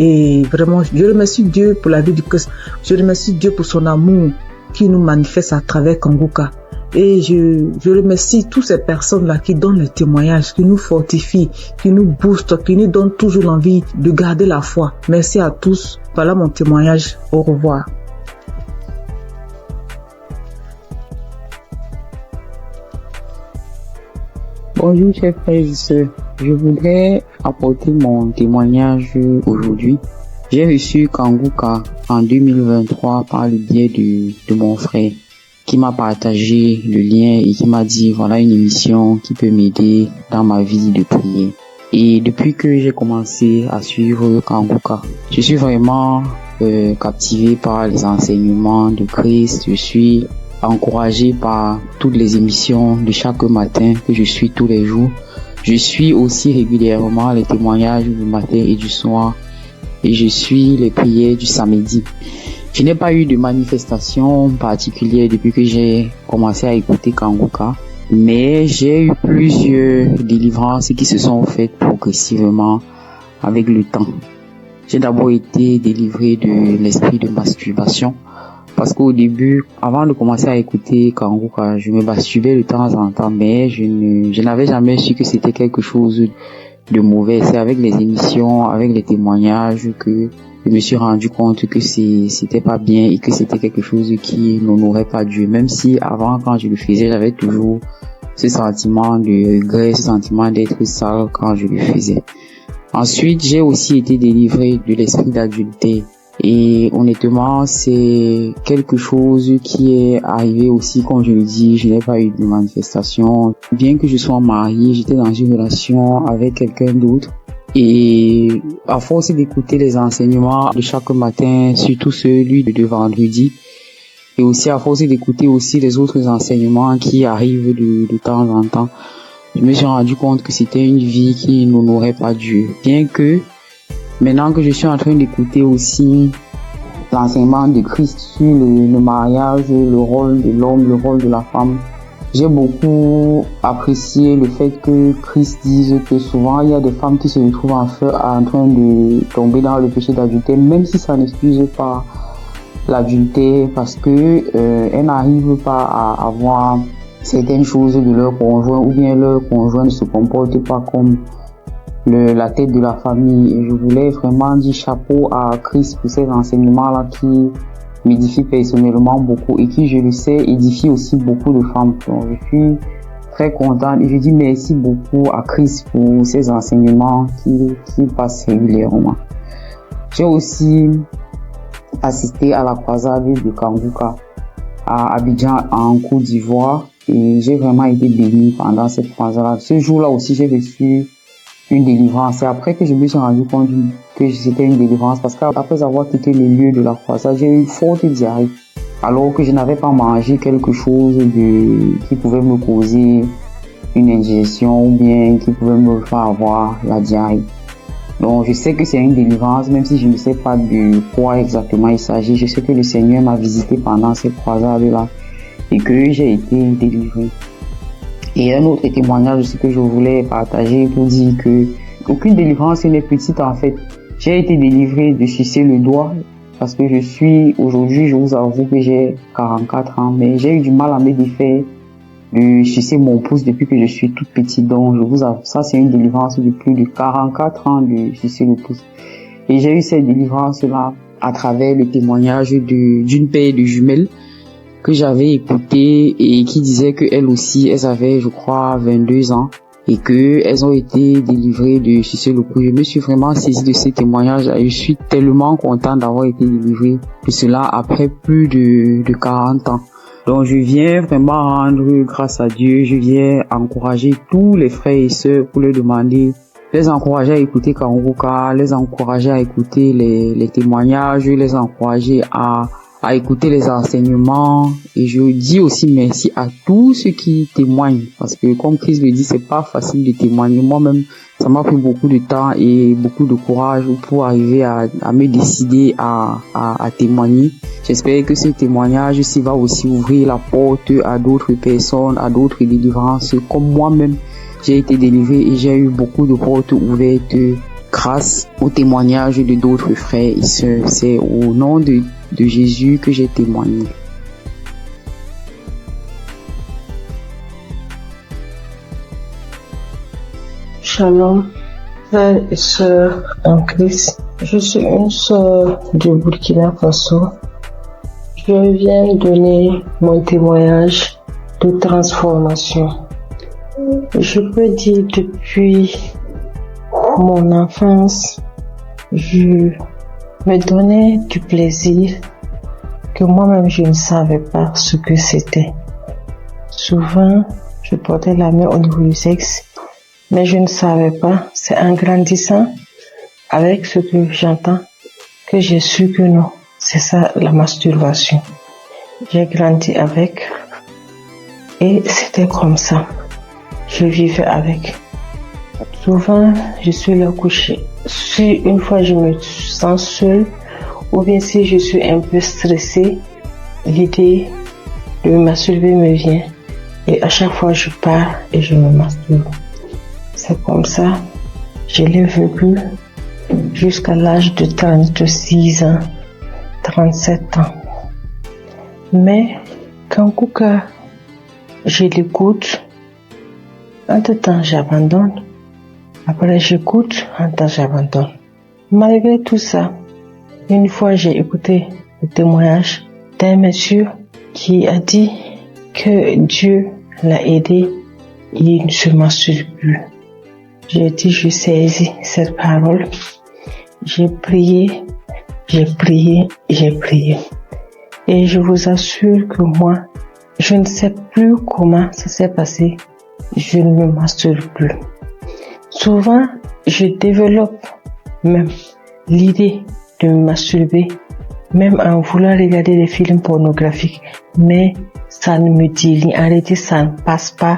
Et vraiment, je remercie Dieu pour la vie du Christ. Je remercie Dieu pour son amour qui nous manifeste à travers Kanguka. Et je remercie toutes ces personnes-là qui donnent le témoignage, qui nous fortifient, qui nous boostent, qui nous donnent toujours l'envie de garder la foi. Merci à tous. Voilà mon témoignage. Au revoir. Bonjour chers frères et sœurs. Je voudrais apporter mon témoignage aujourd'hui. J'ai reçu Kanguka en 2023 par le biais de mon frère qui m'a partagé le lien et qui m'a dit voilà une émission qui peut m'aider dans ma vie de prière. Et depuis que j'ai commencé à suivre Kanguka, je suis vraiment captivé par les enseignements de Christ. Je suis encouragé par toutes les émissions de chaque matin que je suis tous les jours. Je suis aussi régulièrement les témoignages du matin et du soir et je suis les prières du samedi. Je n'ai pas eu de manifestation particulière depuis que j'ai commencé à écouter Kanguka, mais j'ai eu plusieurs délivrances qui se sont faites progressivement avec le temps. J'ai d'abord été délivré de l'esprit de masturbation parce qu'au début, avant de commencer à écouter Kanguka, je me masturbais de temps en temps, mais je n'avais jamais su que c'était quelque chose de mauvais. C'est avec les émissions, avec les témoignages que je me suis rendu compte que c'était pas bien et que c'était quelque chose qui n'honorait pas Dieu. Même si avant, quand je le faisais, j'avais toujours ce sentiment de regret, ce sentiment d'être sale quand je le faisais. Ensuite, j'ai aussi été délivré de l'esprit d'adultère. Et honnêtement, c'est quelque chose qui est arrivé aussi, comme je le dis, je n'ai pas eu de manifestation. Bien que je sois marié, j'étais dans une relation avec quelqu'un d'autre. Et à force d'écouter les enseignements de chaque matin, surtout celui de vendredi, et aussi à force d'écouter aussi les autres enseignements qui arrivent de temps en temps, je me suis rendu compte que c'était une vie qui n'honorait pas Dieu. Bien que maintenant que je suis en train d'écouter aussi l'enseignement de Christ sur le mariage, le rôle de l'homme, le rôle de la femme, j'ai beaucoup apprécié le fait que Christ dise que souvent il y a des femmes qui se retrouvent en train de tomber dans le péché d'adultère, même si ça n'excuse pas l'adultère, parce que elles n'arrivent pas à avoir certaines choses de leur conjoint, ou bien leur conjoint ne se comporte pas comme la tête de la famille. Et je voulais vraiment dire chapeau à Christ pour ces enseignements-là qui m'édifient personnellement beaucoup et qui, je le sais, édifient aussi beaucoup de femmes. Donc, je suis très contente et je dis merci beaucoup à Christ pour ces enseignements qui passent régulièrement. J'ai aussi assisté à la croisade de Kanguka à Abidjan en Côte d'Ivoire et j'ai vraiment été béni pendant cette croisade. Ce jour-là aussi, j'ai reçu une délivrance. C'est après que je me suis rendu compte que c'était une délivrance parce qu'après avoir quitté le lieu de la croisade, j'ai eu une forte diarrhée alors que je n'avais pas mangé quelque chose qui pouvait me causer une indigestion ou bien qui pouvait me faire avoir la diarrhée. Donc je sais que c'est une délivrance, même si je ne sais pas de quoi exactement il s'agit. Je sais que le Seigneur m'a visité pendant cette croisade-là et que j'ai été délivré. Et un autre témoignage aussi que je voulais partager pour dire que aucune délivrance n'est petite en fait. J'ai été délivré de sucer le doigt parce que aujourd'hui, je vous avoue que j'ai 44 ans, mais j'ai eu du mal à me défaire de sucer mon pouce depuis que je suis toute petite. Donc je vous avoue, ça c'est une délivrance de plus de 44 ans de sucer le pouce. Et j'ai eu cette délivrance-là à travers le témoignage d'une paire de jumelles que j'avais écouté et qui disait que elles aussi, elles avaient, je crois, 22 ans et que elles ont été délivrées de sucer le pouce. Je me suis vraiment saisie de ces témoignages et je suis tellement content d'avoir été délivrée de cela après plus de 40 ans. Donc je viens vraiment rendre grâce à Dieu, je viens encourager tous les frères et sœurs pour leur demander, les encourager à écouter Kanguka, les encourager à écouter les témoignages, les encourager à écouter les enseignements. Et je dis aussi merci à tous ceux qui témoignent parce que comme Christ le dit, c'est pas facile de témoigner. Moi-même, ça m'a pris beaucoup de temps et beaucoup de courage pour arriver à me décider à témoigner. J'espère que ce témoignage aussi va aussi ouvrir la porte à d'autres personnes, à d'autres délivrances comme moi-même. J'ai été délivré et j'ai eu beaucoup de portes ouvertes grâce au témoignage de d'autres frères et sœurs. C'est au nom de Jésus que j'ai témoigné. Shalom, frères et sœurs en Christ. Je suis une sœur du Burkina Faso. Je viens donner mon témoignage de transformation. Je peux dire depuis mon enfance, je me donnais du plaisir que moi-même je ne savais pas ce que c'était. Souvent, je portais la main au niveau du sexe, mais je ne savais pas. C'est en grandissant avec ce que j'entends que j'ai su que non, c'est ça la masturbation. J'ai grandi avec et c'était comme ça. Je vivais avec. Souvent, je suis là couchée. Si une fois je me sens seule, ou bien si je suis un peu stressée, l'idée de me masturber me vient. Et à chaque fois, je pars et je me masturbe. C'est comme ça, je l'ai vécu jusqu'à l'âge de 36 ans, 37 ans. Mais quand Kouka, je l'écoute, entre-temps j'abandonne. Après j'écoute, entre-temps j'abandonne. Malgré tout ça, une fois j'ai écouté le témoignage d'un monsieur qui a dit que Dieu l'a aidé, il ne se masturbe plus. J'ai dit, je saisis cette parole. J'ai prié. Et je vous assure que moi, je ne sais plus comment ça s'est passé. Je ne me masturbe plus. Souvent, je développe même l'idée de me masturber, même en voulant regarder des films pornographiques. Mais ça ne me dit rien. En réalité, ça ne passe pas.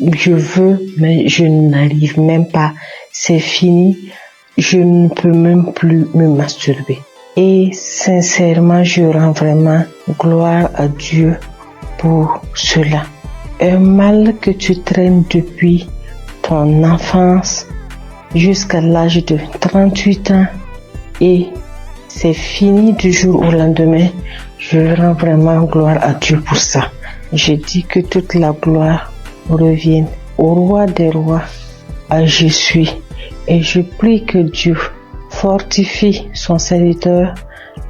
Je veux, mais je n'arrive même pas. C'est fini. Je ne peux même plus me masturber. Et sincèrement, je rends vraiment gloire à Dieu pour cela. Un mal que tu traînes depuis ton enfance jusqu'à l'âge de 38 ans et c'est fini du jour au lendemain. Je rends vraiment gloire à Dieu pour ça. Je dis que toute la gloire revienne au roi des rois, à Jésus. Et je prie que Dieu fortifie son serviteur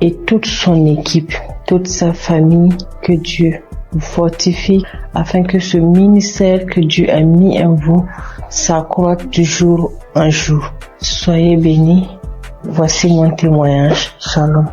et toute son équipe, toute sa famille, que Dieu vous fortifie afin que ce ministère que Dieu a mis en vous s'accroisse de jour en jour. Soyez bénis. Voici mon témoignage. Shalom.